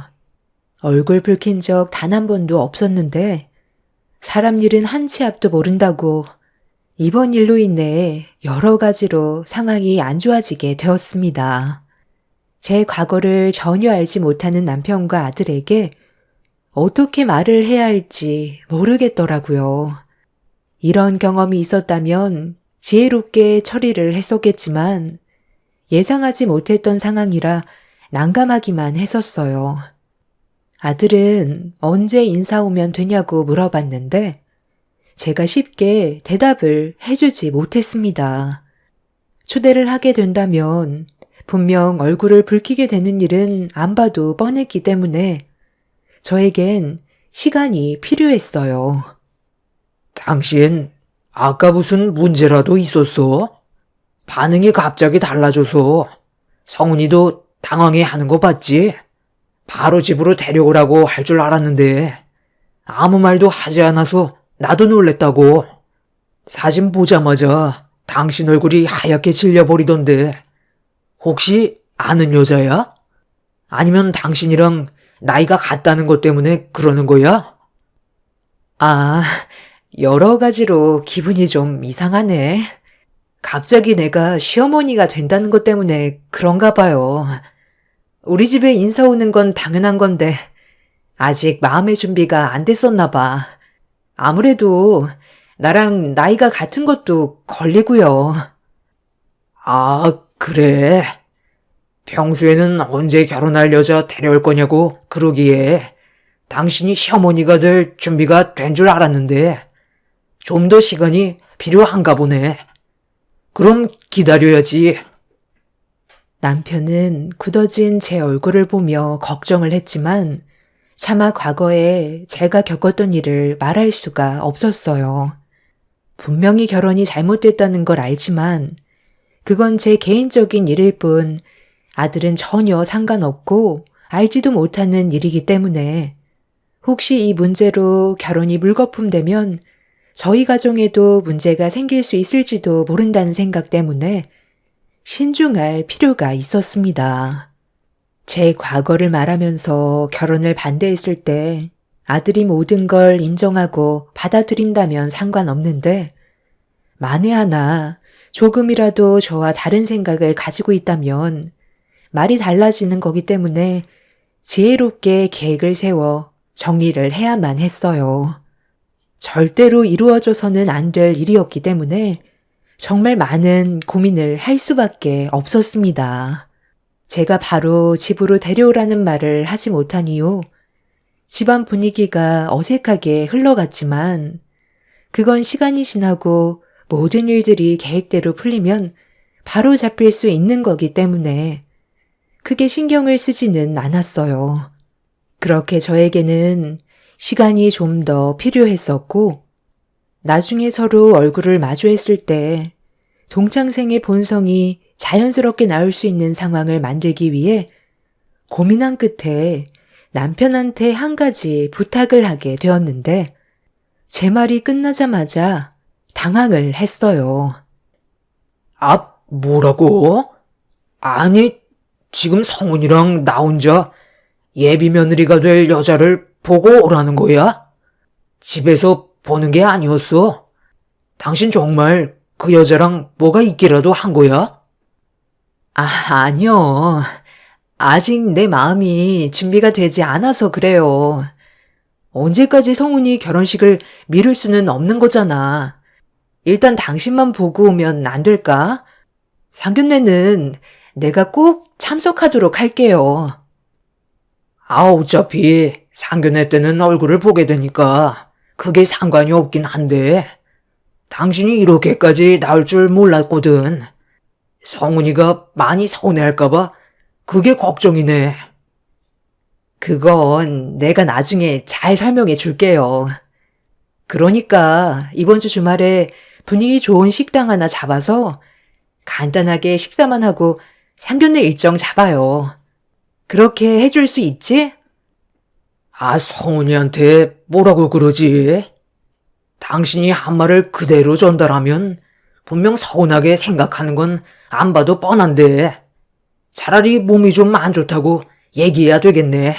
얼굴 붉힌 적 단 한 번도 없었는데 사람 일은 한 치 앞도 모른다고 이번 일로 인해 여러 가지로 상황이 안 좋아지게 되었습니다. 제 과거를 전혀 알지 못하는 남편과 아들에게 어떻게 말을 해야 할지 모르겠더라고요. 이런 경험이 있었다면 지혜롭게 처리를 했었겠지만 예상하지 못했던 상황이라 난감하기만 했었어요. 아들은 언제 인사 오면 되냐고 물어봤는데 제가 쉽게 대답을 해주지 못했습니다. 초대를 하게 된다면 분명 얼굴을 붉히게 되는 일은 안 봐도 뻔했기 때문에 저에겐 시간이 필요했어요. 당신, 아까 무슨 문제라도 있었어? 반응이 갑자기 달라져서 성훈이도 당황해 하는 거 봤지? 바로 집으로 데려오라고 할 줄 알았는데 아무 말도 하지 않아서 나도 놀랬다고. 사진 보자마자 당신 얼굴이 하얗게 질려버리던데 혹시 아는 여자야? 아니면 당신이랑 나이가 같다는 것 때문에 그러는 거야? 아, 여러 가지로 기분이 좀 이상하네. 갑자기 내가 시어머니가 된다는 것 때문에 그런가 봐요. 우리 집에 인사 오는 건 당연한 건데 아직 마음의 준비가 안 됐었나 봐. 아무래도 나랑 나이가 같은 것도 걸리고요. 아, 그래. 평소에는 언제 결혼할 여자 데려올 거냐고 그러기에 당신이 시어머니가 될 준비가 된 줄 알았는데 좀 더 시간이 필요한가 보네. 그럼 기다려야지. 남편은 굳어진 제 얼굴을 보며 걱정을 했지만 차마 과거에 제가 겪었던 일을 말할 수가 없었어요. 분명히 결혼이 잘못됐다는 걸 알지만 그건 제 개인적인 일일 뿐 아들은 전혀 상관없고 알지도 못하는 일이기 때문에 혹시 이 문제로 결혼이 물거품되면 저희 가정에도 문제가 생길 수 있을지도 모른다는 생각 때문에 신중할 필요가 있었습니다. 제 과거를 말하면서 결혼을 반대했을 때 아들이 모든 걸 인정하고 받아들인다면 상관없는데 만에 하나 조금이라도 저와 다른 생각을 가지고 있다면 말이 달라지는 거기 때문에 지혜롭게 계획을 세워 정리를 해야만 했어요. 절대로 이루어져서는 안 될 일이었기 때문에 정말 많은 고민을 할 수밖에 없었습니다. 제가 바로 집으로 데려오라는 말을 하지 못한 이유, 집안 분위기가 어색하게 흘러갔지만 그건 시간이 지나고 모든 일들이 계획대로 풀리면 바로 잡힐 수 있는 거기 때문에 크게 신경을 쓰지는 않았어요. 그렇게 저에게는 시간이 좀 더 필요했었고 나중에 서로 얼굴을 마주했을 때 동창생의 본성이 자연스럽게 나올 수 있는 상황을 만들기 위해 고민한 끝에 남편한테 한 가지 부탁을 하게 되었는데 제 말이 끝나자마자 당황을 했어요. 아, 뭐라고? 아니, 지금 성훈이랑 나 혼자 예비 며느리가 될 여자를 보고 오라는 거야? 집에서 보는 게 아니었어. 당신 정말 그 여자랑 뭐가 있기라도 한 거야? 아니요. 아직 내 마음이 준비가 되지 않아서 그래요. 언제까지 성훈이 결혼식을 미룰 수는 없는 거잖아. 일단 당신만 보고 오면 안 될까? 상견례는 내가 꼭 참석하도록 할게요. 어차피 상견례 때는 얼굴을 보게 되니까 그게 상관이 없긴 한데 당신이 이렇게까지 나올 줄 몰랐거든. 성훈이가 많이 서운해할까봐 그게 걱정이네. 그건 내가 나중에 잘 설명해 줄게요. 그러니까 이번 주 주말에 분위기 좋은 식당 하나 잡아서 간단하게 식사만 하고 상견례 일정 잡아요. 그렇게 해줄 수 있지? 성훈이한테 뭐라고 그러지? 당신이 한 말을 그대로 전달하면 분명 서운하게 생각하는 건 안 봐도 뻔한데 차라리 몸이 좀 안 좋다고 얘기해야 되겠네.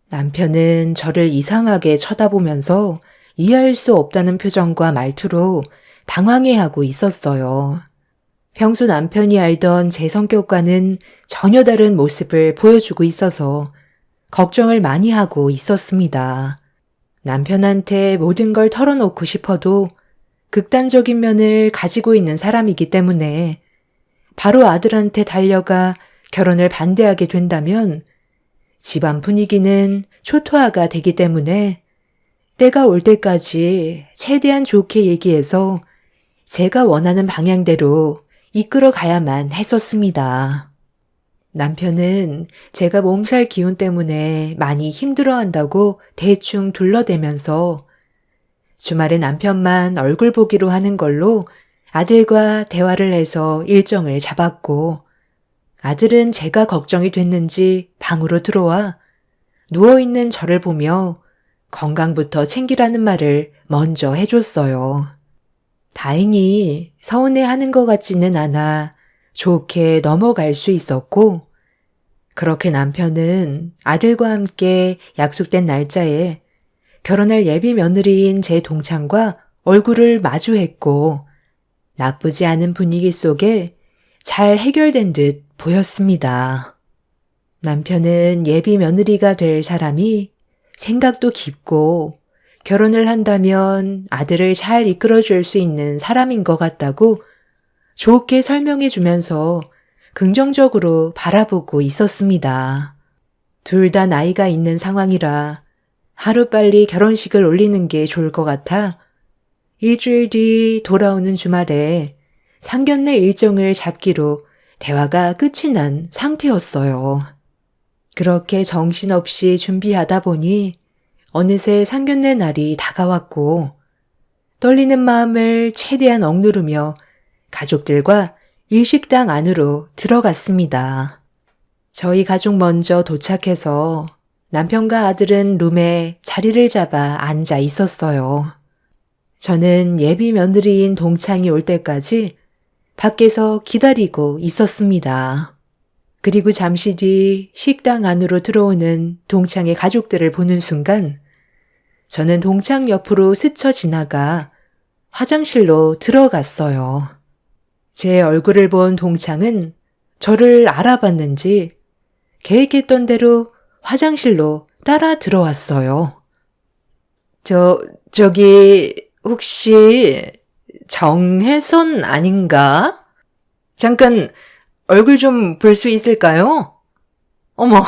남편은 저를 이상하게 쳐다보면서 이해할 수 없다는 표정과 말투로 당황해하고 있었어요. 평소 남편이 알던 제 성격과는 전혀 다른 모습을 보여주고 있어서 걱정을 많이 하고 있었습니다. 남편한테 모든 걸 털어놓고 싶어도 극단적인 면을 가지고 있는 사람이기 때문에 바로 아들한테 달려가 결혼을 반대하게 된다면 집안 분위기는 초토화가 되기 때문에 때가 올 때까지 최대한 좋게 얘기해서 제가 원하는 방향대로 이끌어 가야만 했었습니다. 남편은 제가 몸살 기운 때문에 많이 힘들어한다고 대충 둘러대면서 주말에 남편만 얼굴 보기로 하는 걸로 아들과 대화를 해서 일정을 잡았고 아들은 제가 걱정이 됐는지 방으로 들어와 누워있는 저를 보며 건강부터 챙기라는 말을 먼저 해줬어요. 다행히 서운해하는 것 같지는 않아 좋게 넘어갈 수 있었고 그렇게 남편은 아들과 함께 약속된 날짜에 결혼할 예비 며느리인 제 동창과 얼굴을 마주했고 나쁘지 않은 분위기 속에 잘 해결된 듯 보였습니다. 남편은 예비 며느리가 될 사람이 생각도 깊고 결혼을 한다면 아들을 잘 이끌어줄 수 있는 사람인 것 같다고 좋게 설명해 주면서 긍정적으로 바라보고 있었습니다. 둘 다 나이가 있는 상황이라 하루빨리 결혼식을 올리는 게 좋을 것 같아 일주일 뒤 돌아오는 주말에 상견례 일정을 잡기로 대화가 끝이 난 상태였어요. 그렇게 정신없이 준비하다 보니 어느새 상견례 날이 다가왔고 떨리는 마음을 최대한 억누르며 가족들과 일식당 안으로 들어갔습니다. 저희 가족 먼저 도착해서 남편과 아들은 룸에 자리를 잡아 앉아 있었어요. 저는 예비 며느리인 동창이 올 때까지 밖에서 기다리고 있었습니다. 그리고 잠시 뒤 식당 안으로 들어오는 동창의 가족들을 보는 순간 저는 동창 옆으로 스쳐 지나가 화장실로 들어갔어요. 제 얼굴을 본 동창은 저를 알아봤는지 계획했던 대로 화장실로 따라 들어왔어요. 저기 혹시 정혜선 아닌가? 잠깐 얼굴 좀 볼 수 있을까요? 어머,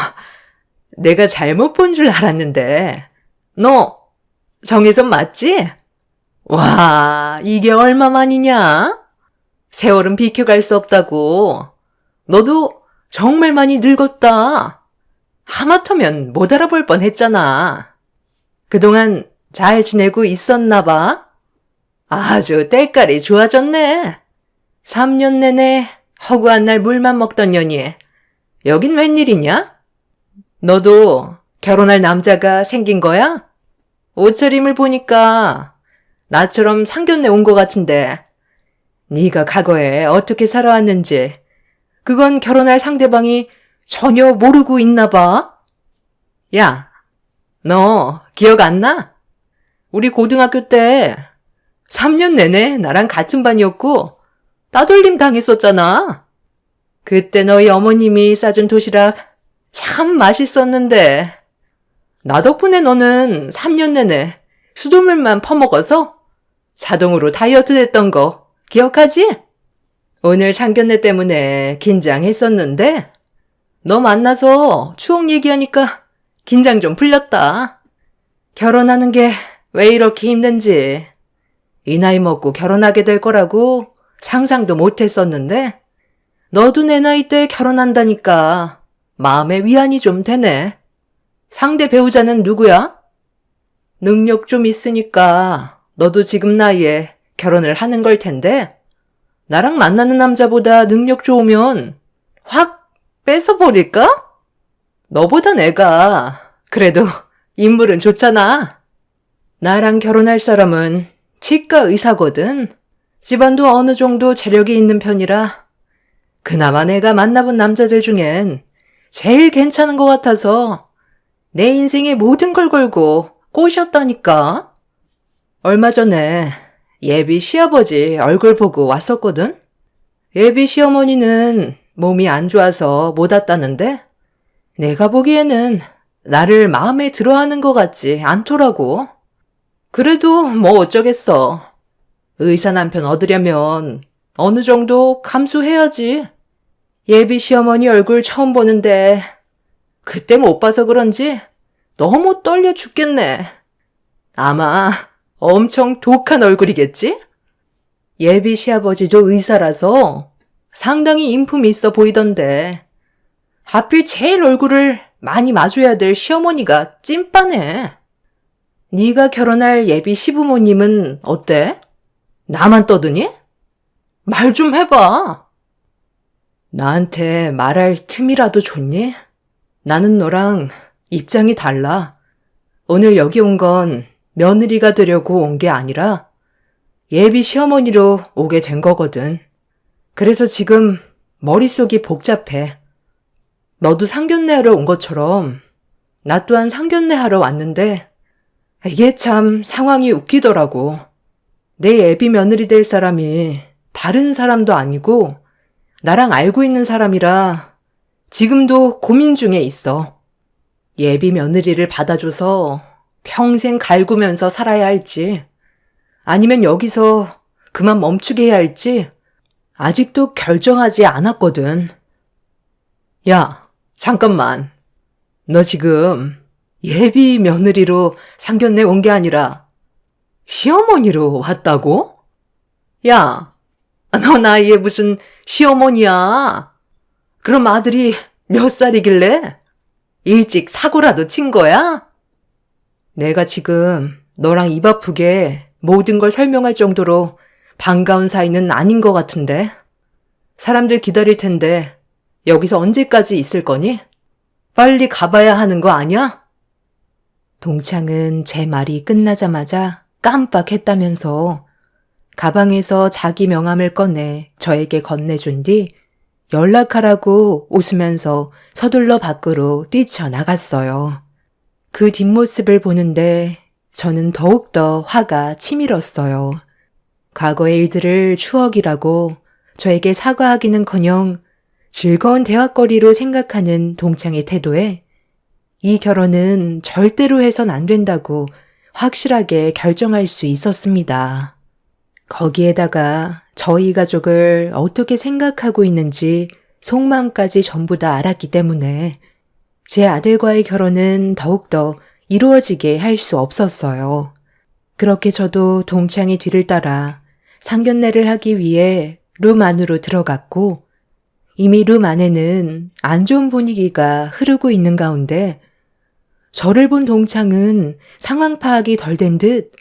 내가 잘못 본 줄 알았는데. 너 정혜선 맞지? 와, 이게 얼마만이냐? 세월은 비켜갈 수 없다고. 너도 정말 많이 늙었다. 하마터면 못 알아볼 뻔했잖아. 그동안 잘 지내고 있었나 봐. 아주 때깔이 좋아졌네. 3년 내내 허구한 날 물만 먹던 년이 여긴 웬일이냐? 너도 결혼할 남자가 생긴 거야? 옷차림을 보니까 나처럼 상견례 온 것 같은데 네가 과거에 어떻게 살아왔는지 그건 결혼할 상대방이 전혀 모르고 있나 봐. 야, 너 기억 안 나? 우리 고등학교 때 3년 내내 나랑 같은 반이었고 따돌림 당했었잖아. 그때 너희 어머님이 싸준 도시락 참 맛있었는데 나 덕분에 너는 3년 내내 수돗물만 퍼먹어서 자동으로 다이어트 됐던 거 기억하지? 오늘 상견례 때문에 긴장했었는데 너 만나서 추억 얘기하니까 긴장 좀 풀렸다. 결혼하는 게 왜 이렇게 힘든지 이 나이 먹고 결혼하게 될 거라고 상상도 못 했었는데 너도 내 나이 때 결혼한다니까 마음의 위안이 좀 되네. 상대 배우자는 누구야? 능력 좀 있으니까 너도 지금 나이에 결혼을 하는 걸 텐데 나랑 만나는 남자보다 능력 좋으면 확 뺏어버릴까? 너보다 내가 그래도 인물은 좋잖아. 나랑 결혼할 사람은 치과 의사거든. 집안도 어느 정도 재력이 있는 편이라 그나마 내가 만나본 남자들 중엔 제일 괜찮은 것 같아서 내 인생의 모든 걸 걸고 꼬셨다니까. 얼마 전에 예비 시아버지 얼굴 보고 왔었거든. 예비 시어머니는 몸이 안 좋아서 못 왔다는데 내가 보기에는 나를 마음에 들어하는 것 같지 않더라고. 그래도 뭐 어쩌겠어. 의사 남편 얻으려면 어느 정도 감수해야지. 예비 시어머니 얼굴 처음 보는데 그때 못 봐서 그런지 너무 떨려 죽겠네. 아마 엄청 독한 얼굴이겠지? 예비 시아버지도 의사라서 상당히 인품이 있어 보이던데 하필 제일 얼굴을 많이 마주해야 될 시어머니가 찐빠네. 네가 결혼할 예비 시부모님은 어때? 나만 떠드니? 말 좀 해봐. 나한테 말할 틈이라도 줬니? 나는 너랑 입장이 달라. 오늘 여기 온 건 며느리가 되려고 온 게 아니라 예비 시어머니로 오게 된 거거든. 그래서 지금 머릿속이 복잡해. 너도 상견례 하러 온 것처럼 나 또한 상견례 하러 왔는데 이게 참 상황이 웃기더라고. 내 예비 며느리 될 사람이 다른 사람도 아니고 나랑 알고 있는 사람이라 지금도 고민 중에 있어. 예비 며느리를 받아줘서 평생 갈구면서 살아야 할지 아니면 여기서 그만 멈추게 해야 할지 아직도 결정하지 않았거든. 야, 잠깐만. 너 지금 예비 며느리로 상견례 온 게 아니라 시어머니로 왔다고? 야, 너 나이에 무슨 시어머니야? 그럼 아들이 몇 살이길래? 일찍 사고라도 친 거야? 내가 지금 너랑 입 아프게 모든 걸 설명할 정도로 반가운 사이는 아닌 것 같은데. 사람들 기다릴 텐데 여기서 언제까지 있을 거니? 빨리 가봐야 하는 거 아니야? 동창은 제 말이 끝나자마자 깜빡했다면서 가방에서 자기 명함을 꺼내 저에게 건네준 뒤 연락하라고 웃으면서 서둘러 밖으로 뛰쳐나갔어요. 그 뒷모습을 보는데 저는 더욱더 화가 치밀었어요. 과거의 일들을 추억이라고 저에게 사과하기는커녕 즐거운 대화거리로 생각하는 동창의 태도에 이 결혼은 절대로 해선 안 된다고 확실하게 결정할 수 있었습니다. 거기에다가 저희 가족을 어떻게 생각하고 있는지 속마음까지 전부 다 알았기 때문에 제 아들과의 결혼은 더욱더 이루어지게 할 수 없었어요. 그렇게 저도 동창의 뒤를 따라 상견례를 하기 위해 룸 안으로 들어갔고 이미 룸 안에는 안 좋은 분위기가 흐르고 있는 가운데 저를 본 동창은 상황 파악이 덜 된 듯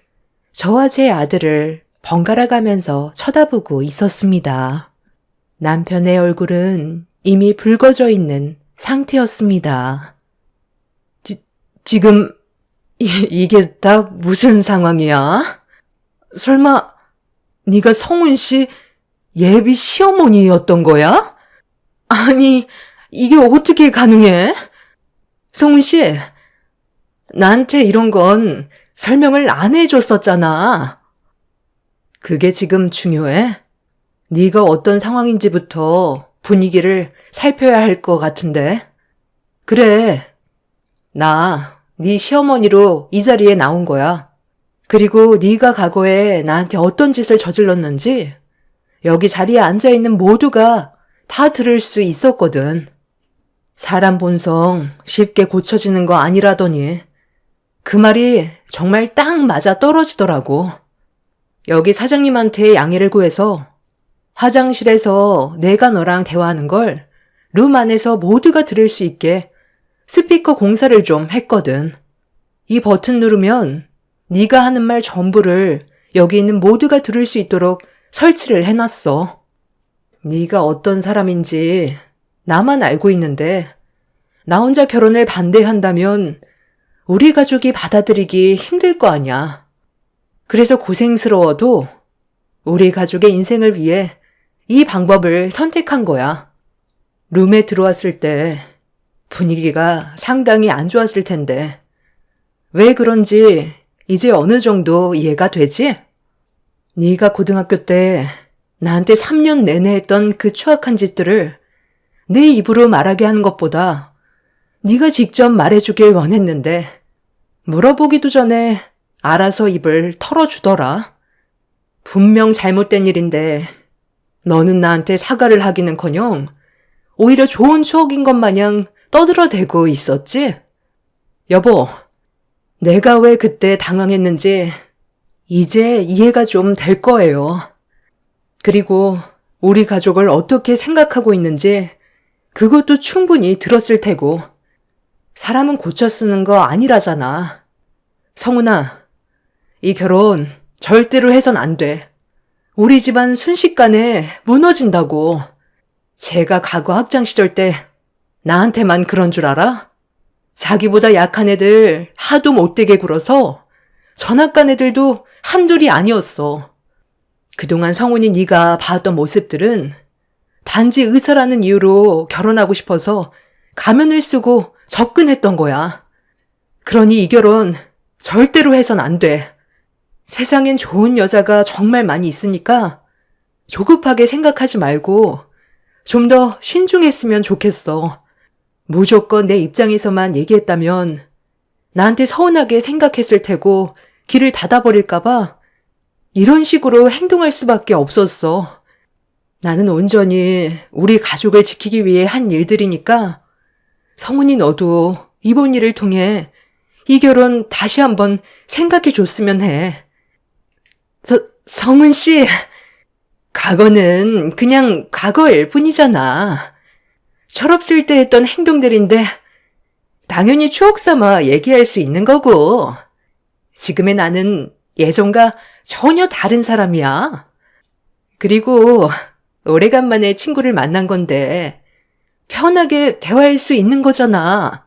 저와 제 아들을 번갈아 가면서 쳐다보고 있었습니다. 남편의 얼굴은 이미 붉어져 있는 상태였습니다. 지금 이게 다 무슨 상황이야? 설마 네가 성훈 씨 예비 시어머니였던 거야? 아니, 이게 어떻게 가능해? 성훈 씨, 나한테 이런 건 설명을 안 해줬었잖아. 그게 지금 중요해? 네가 어떤 상황인지부터 분위기를 살펴야 할 것 같은데. 그래, 나 네 시어머니로 이 자리에 나온 거야. 그리고 네가 과거에 나한테 어떤 짓을 저질렀는지 여기 자리에 앉아있는 모두가 다 들을 수 있었거든. 사람 본성 쉽게 고쳐지는 거 아니라더니 그 말이 정말 딱 맞아 떨어지더라고. 여기 사장님한테 양해를 구해서 화장실에서 내가 너랑 대화하는 걸 룸 안에서 모두가 들을 수 있게 스피커 공사를 좀 했거든. 이 버튼 누르면 네가 하는 말 전부를 여기 있는 모두가 들을 수 있도록 설치를 해놨어. 네가 어떤 사람인지 나만 알고 있는데 나 혼자 결혼을 반대한다면 우리 가족이 받아들이기 힘들 거 아냐. 그래서 고생스러워도 우리 가족의 인생을 위해 이 방법을 선택한 거야. 룸에 들어왔을 때 분위기가 상당히 안 좋았을 텐데 왜 그런지 이제 어느 정도 이해가 되지? 네가 고등학교 때 나한테 3년 내내 했던 그 추악한 짓들을 내 입으로 말하게 하는 것보다 네가 직접 말해주길 원했는데 물어보기도 전에 알아서 입을 털어주더라. 분명 잘못된 일인데 너는 나한테 사과를 하기는커녕 오히려 좋은 추억인 것 마냥 떠들어대고 있었지? 여보, 내가 왜 그때 당황했는지 이제 이해가 좀 될 거예요. 그리고 우리 가족을 어떻게 생각하고 있는지 그것도 충분히 들었을 테고 사람은 고쳐 쓰는 거 아니라잖아. 성훈아, 이 결혼 절대로 해선 안 돼. 우리 집안 순식간에 무너진다고. 제가 과거 학창시절 때 나한테만 그런 줄 알아? 자기보다 약한 애들 하도 못되게 굴어서 전학간 애들도 한둘이 아니었어. 그동안 성훈이 네가 봐왔던 모습들은 단지 의사라는 이유로 결혼하고 싶어서 가면을 쓰고 접근했던 거야. 그러니 이 결혼 절대로 해선 안 돼. 세상엔 좋은 여자가 정말 많이 있으니까 조급하게 생각하지 말고 좀 더 신중했으면 좋겠어. 무조건 내 입장에서만 얘기했다면 나한테 서운하게 생각했을 테고 길을 닫아버릴까봐 이런 식으로 행동할 수밖에 없었어. 나는 온전히 우리 가족을 지키기 위해 한 일들이니까 성훈이 너도 이번 일을 통해 이 결혼 다시 한번 생각해 줬으면 해. 성은 씨, 과거는 그냥 과거일 뿐이잖아. 철없을 때 했던 행동들인데 당연히 추억 삼아 얘기할 수 있는 거고. 지금의 나는 예전과 전혀 다른 사람이야. 그리고 오래간만에 친구를 만난 건데 편하게 대화할 수 있는 거잖아.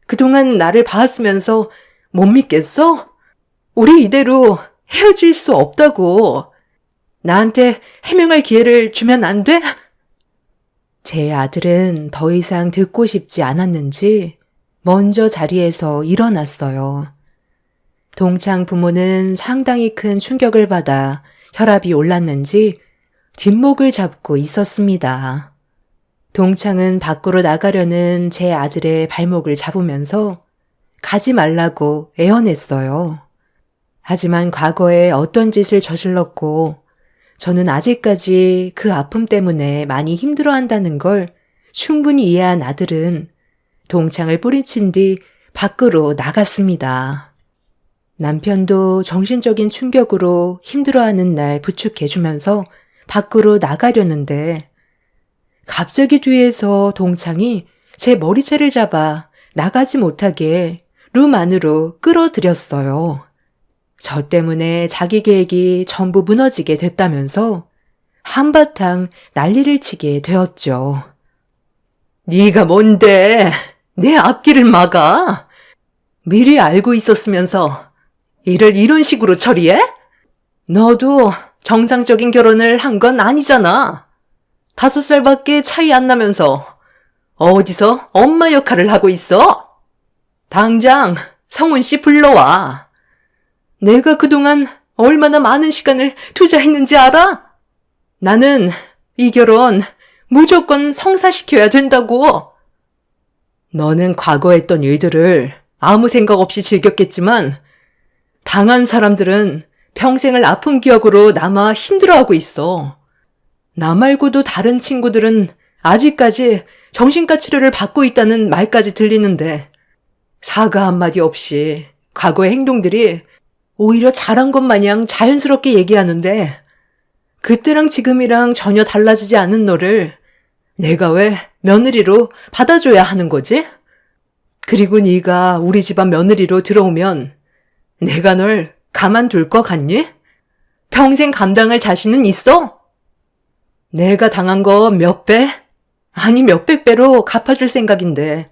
그동안 나를 봐왔으면서 못 믿겠어? 우리 이대로 헤어질 수 없다고. 나한테 해명할 기회를 주면 안 돼? 제 아들은 더 이상 듣고 싶지 않았는지 먼저 자리에서 일어났어요. 동창 부모는 상당히 큰 충격을 받아 혈압이 올랐는지 뒷목을 잡고 있었습니다. 동창은 밖으로 나가려는 제 아들의 발목을 잡으면서 가지 말라고 애원했어요. 하지만 과거에 어떤 짓을 저질렀고 저는 아직까지 그 아픔 때문에 많이 힘들어한다는 걸 충분히 이해한 아들은 동창을 뿌리친 뒤 밖으로 나갔습니다. 남편도 정신적인 충격으로 힘들어하는 날 부축해주면서 밖으로 나가려는데 갑자기 뒤에서 동창이 제 머리채를 잡아 나가지 못하게 룸 안으로 끌어들였어요. 저 때문에 자기 계획이 전부 무너지게 됐다면서 한바탕 난리를 치게 되었죠. 네가 뭔데 내 앞길을 막아? 미리 알고 있었으면서 일을 이런 식으로 처리해? 너도 정상적인 결혼을 한 건 아니잖아. 5살밖에 차이 안 나면서 어디서 엄마 역할을 하고 있어? 당장 성훈 씨 불러와. 내가 그동안 얼마나 많은 시간을 투자했는지 알아? 나는 이 결혼 무조건 성사시켜야 된다고. 너는 과거 했던 일들을 아무 생각 없이 즐겼겠지만 당한 사람들은 평생을 아픈 기억으로 남아 힘들어하고 있어. 나 말고도 다른 친구들은 아직까지 정신과 치료를 받고 있다는 말까지 들리는데 사과 한마디 없이 과거의 행동들이 오히려 잘한 것 마냥 자연스럽게 얘기하는데 그때랑 지금이랑 전혀 달라지지 않은 너를 내가 왜 며느리로 받아줘야 하는 거지? 그리고 네가 우리 집안 며느리로 들어오면 내가 널 가만둘 것 같니? 평생 감당할 자신은 있어? 내가 당한 거 몇 배? 아니 몇백 배로 갚아줄 생각인데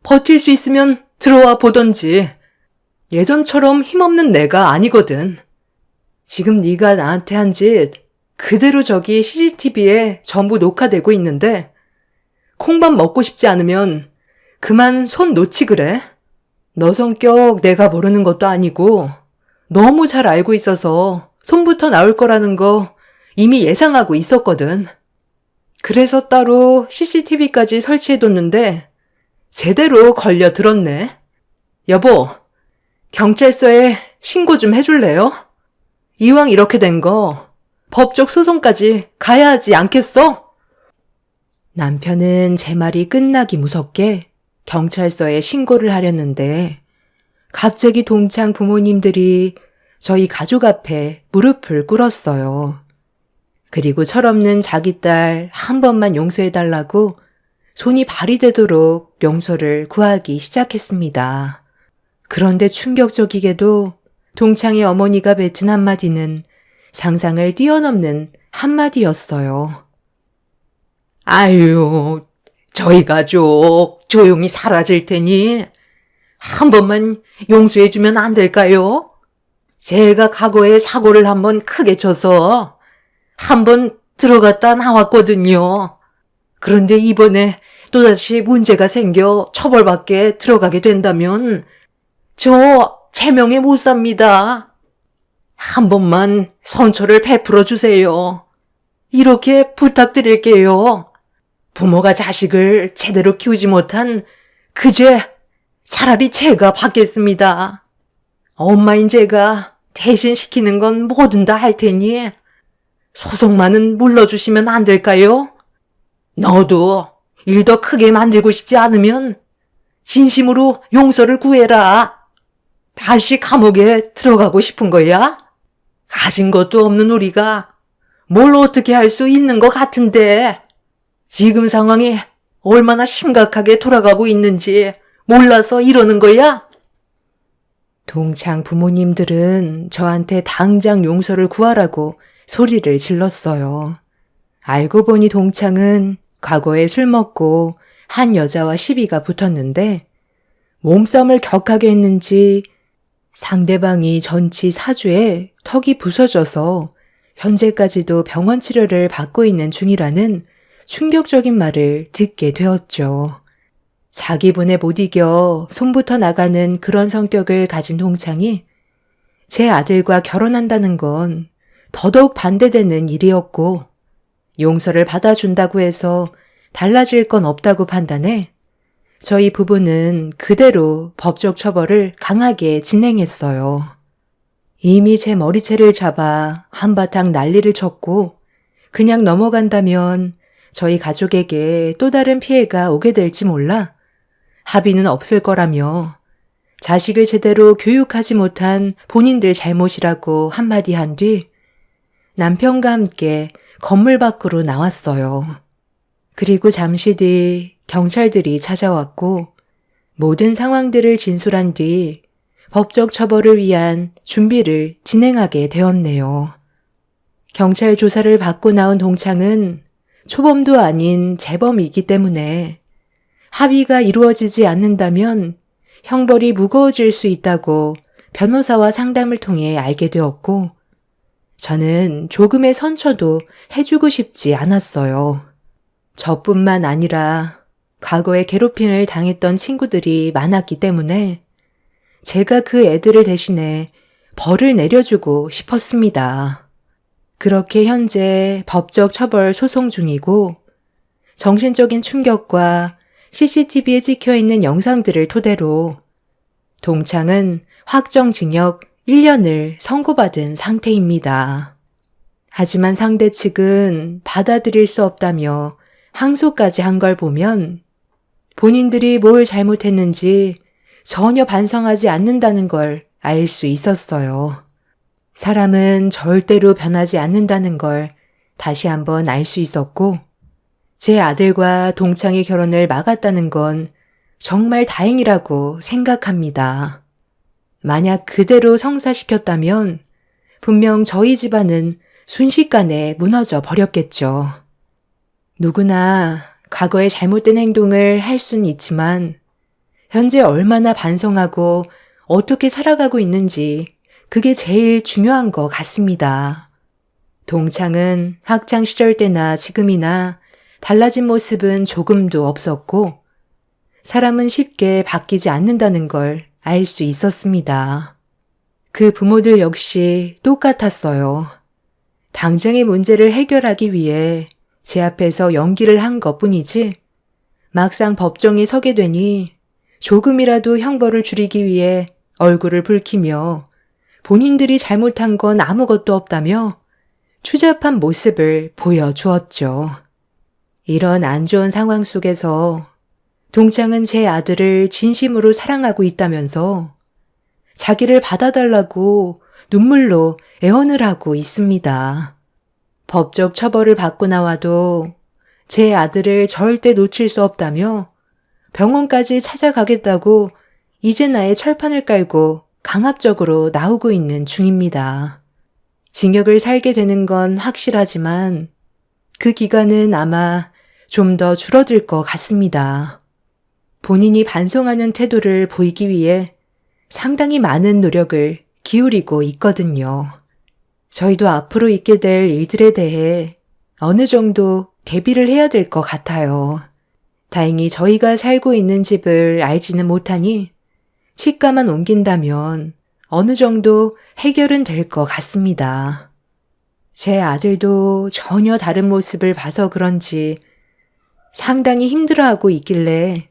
버틸 수 있으면 들어와 보던지. 예전처럼 힘없는 내가 아니거든. 지금 네가 나한테 한 짓 그대로 저기 CCTV에 전부 녹화되고 있는데 콩밥 먹고 싶지 않으면 그만 손 놓지 그래. 너 성격 내가 모르는 것도 아니고 너무 잘 알고 있어서 손부터 나올 거라는 거 이미 예상하고 있었거든. 그래서 따로 CCTV까지 설치해뒀는데 제대로 걸려들었네. 여보, 경찰서에 신고 좀 해줄래요? 이왕 이렇게 된 거 법적 소송까지 가야 하지 않겠어? 남편은 제 말이 끝나기 무섭게 경찰서에 신고를 하려는데 갑자기 동창 부모님들이 저희 가족 앞에 무릎을 꿇었어요. 그리고 철없는 자기 딸 한 번만 용서해달라고 손이 발이 되도록 용서를 구하기 시작했습니다. 그런데 충격적이게도 동창의 어머니가 뱉은 한마디는 상상을 뛰어넘는 한마디였어요. 아유, 저희 가족 조용히 사라질 테니 한 번만 용서해주면 안 될까요? 제가 과거에 사고를 한번 크게 쳐서 한번 들어갔다 나왔거든요. 그런데 이번에 또다시 문제가 생겨 처벌받게 들어가게 된다면 저 제명에 못 삽니다. 한 번만 선처를 베풀어 주세요. 이렇게 부탁드릴게요. 부모가 자식을 제대로 키우지 못한 그 죄 차라리 제가 받겠습니다. 엄마인 제가 대신 시키는 건 뭐든 다 할 테니 소송만은 물러주시면 안 될까요? 너도 일 더 크게 만들고 싶지 않으면 진심으로 용서를 구해라. 다시 감옥에 들어가고 싶은 거야? 가진 것도 없는 우리가 뭘 어떻게 할 수 있는 것 같은데 지금 상황이 얼마나 심각하게 돌아가고 있는지 몰라서 이러는 거야? 동창 부모님들은 저한테 당장 용서를 구하라고 소리를 질렀어요. 알고 보니 동창은 과거에 술 먹고 한 여자와 시비가 붙었는데 몸싸움을 격하게 했는지 상대방이 전치 4주에 턱이 부서져서 현재까지도 병원 치료를 받고 있는 중이라는 충격적인 말을 듣게 되었죠. 자기 분에 못 이겨 손부터 나가는 그런 성격을 가진 동창이 제 아들과 결혼한다는 건 더더욱 반대되는 일이었고 용서를 받아준다고 해서 달라질 건 없다고 판단해 저희 부부는 그대로 법적 처벌을 강하게 진행했어요. 이미 제 머리채를 잡아 한바탕 난리를 쳤고 그냥 넘어간다면 저희 가족에게 또 다른 피해가 오게 될지 몰라 합의는 없을 거라며 자식을 제대로 교육하지 못한 본인들 잘못이라고 한마디 한 뒤 남편과 함께 건물 밖으로 나왔어요. 그리고 잠시 뒤 경찰들이 찾아왔고 모든 상황들을 진술한 뒤 법적 처벌을 위한 준비를 진행하게 되었네요. 경찰 조사를 받고 나온 동창은 초범도 아닌 재범이기 때문에 합의가 이루어지지 않는다면 형벌이 무거워질 수 있다고 변호사와 상담을 통해 알게 되었고 저는 조금의 선처도 해주고 싶지 않았어요. 저뿐만 아니라 과거에 괴롭힘을 당했던 친구들이 많았기 때문에 제가 그 애들을 대신해 벌을 내려주고 싶었습니다. 그렇게 현재 법적 처벌 소송 중이고 정신적인 충격과 CCTV에 찍혀있는 영상들을 토대로 동창은 확정징역 1년을 선고받은 상태입니다. 하지만 상대 측은 받아들일 수 없다며 항소까지 한 걸 보면 본인들이 뭘 잘못했는지 전혀 반성하지 않는다는 걸 알 수 있었어요. 사람은 절대로 변하지 않는다는 걸 다시 한번 알 수 있었고, 제 아들과 동창의 결혼을 막았다는 건 정말 다행이라고 생각합니다. 만약 그대로 성사시켰다면 분명 저희 집안은 순식간에 무너져 버렸겠죠. 누구나 과거의 잘못된 행동을 할 수는 있지만 현재 얼마나 반성하고 어떻게 살아가고 있는지 그게 제일 중요한 것 같습니다. 동창은 학창시절 때나 지금이나 달라진 모습은 조금도 없었고 사람은 쉽게 바뀌지 않는다는 걸 알 수 있었습니다. 그 부모들 역시 똑같았어요. 당장의 문제를 해결하기 위해 제 앞에서 연기를 한 것뿐이지 막상 법정에 서게 되니 조금이라도 형벌을 줄이기 위해 얼굴을 붉히며 본인들이 잘못한 건 아무것도 없다며 추잡한 모습을 보여주었죠. 이런 안 좋은 상황 속에서 동창은 제 아들을 진심으로 사랑하고 있다면서 자기를 받아달라고 눈물로 애원을 하고 있습니다. 법적 처벌을 받고 나와도 제 아들을 절대 놓칠 수 없다며 병원까지 찾아가겠다고 이제 나의 철판을 깔고 강압적으로 나오고 있는 중입니다. 징역을 살게 되는 건 확실하지만 그 기간은 아마 좀 더 줄어들 것 같습니다. 본인이 반성하는 태도를 보이기 위해 상당히 많은 노력을 기울이고 있거든요. 저희도 앞으로 있게 될 일들에 대해 어느 정도 대비를 해야 될 것 같아요. 다행히 저희가 살고 있는 집을 알지는 못하니 치과만 옮긴다면 어느 정도 해결은 될 것 같습니다. 제 아들도 전혀 다른 모습을 봐서 그런지 상당히 힘들어하고 있길래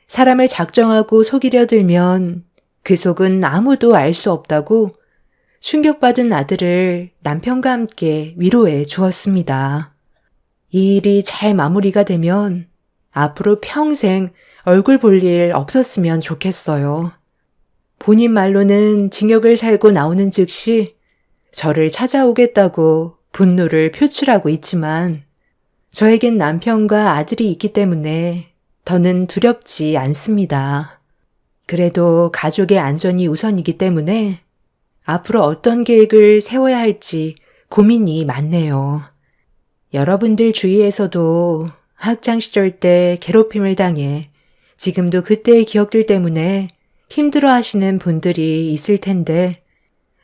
사람을 작정하고 속이려 들면 그 속은 아무도 알 수 없다고 충격받은 아들을 남편과 함께 위로해 주었습니다. 이 일이 잘 마무리가 되면 앞으로 평생 얼굴 볼 일 없었으면 좋겠어요. 본인 말로는 징역을 살고 나오는 즉시 저를 찾아오겠다고 분노를 표출하고 있지만 저에겐 남편과 아들이 있기 때문에 더는 두렵지 않습니다. 그래도 가족의 안전이 우선이기 때문에 앞으로 어떤 계획을 세워야 할지 고민이 많네요. 여러분들 주위에서도 학창시절 때 괴롭힘을 당해 지금도 그때의 기억들 때문에 힘들어 하시는 분들이 있을 텐데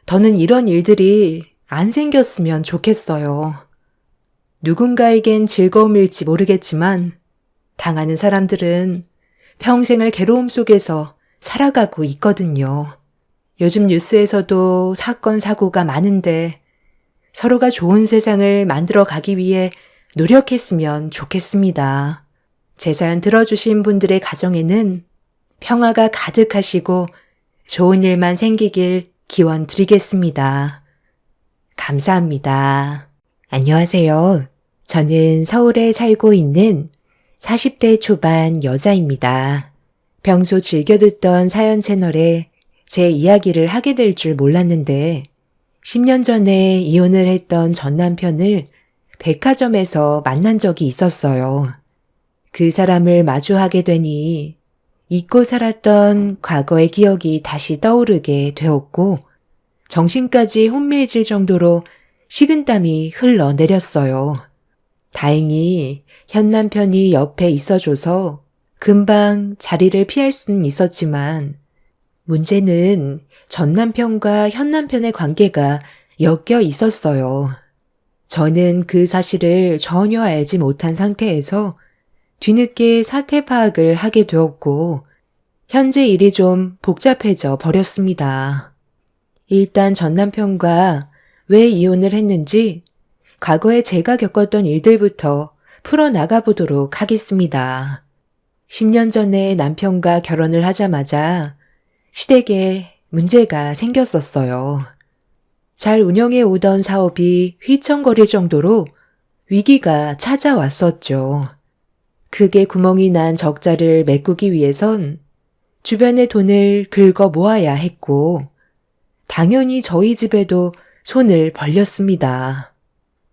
더는 이런 일들이 안 생겼으면 좋겠어요. 누군가에겐 즐거움일지 모르겠지만 당하는 사람들은 평생을 괴로움 속에서 살아가고 있거든요. 요즘 뉴스에서도 사건, 사고가 많은데 서로가 좋은 세상을 만들어 가기 위해 노력했으면 좋겠습니다. 제 사연 들어주신 분들의 가정에는 평화가 가득하시고 좋은 일만 생기길 기원 드리겠습니다. 감사합니다. 안녕하세요. 저는 서울에 살고 있는 40대 초반 여자입니다. 평소 즐겨 듣던 사연 채널에 제 이야기를 하게 될 줄 몰랐는데 10년 전에 이혼을 했던 전 남편을 백화점에서 만난 적이 있었어요. 그 사람을 마주하게 되니 잊고 살았던 과거의 기억이 다시 떠오르게 되었고 정신까지 혼미해질 정도로 식은땀이 흘러내렸어요. 다행히 현 남편이 옆에 있어줘서 금방 자리를 피할 수는 있었지만 문제는 전 남편과 현 남편의 관계가 엮여 있었어요. 저는 그 사실을 전혀 알지 못한 상태에서 뒤늦게 사태 파악을 하게 되었고 현재 일이 좀 복잡해져 버렸습니다. 일단 전 남편과 왜 이혼을 했는지 과거에 제가 겪었던 일들부터 풀어나가 보도록 하겠습니다. 10년 전에 남편과 결혼을 하자마자 시댁에 문제가 생겼었어요. 잘 운영해 오던 사업이 휘청거릴 정도로 위기가 찾아왔었죠. 크게 구멍이 난 적자를 메꾸기 위해선 주변의 돈을 긁어 모아야 했고, 당연히 저희 집에도 손을 벌렸습니다.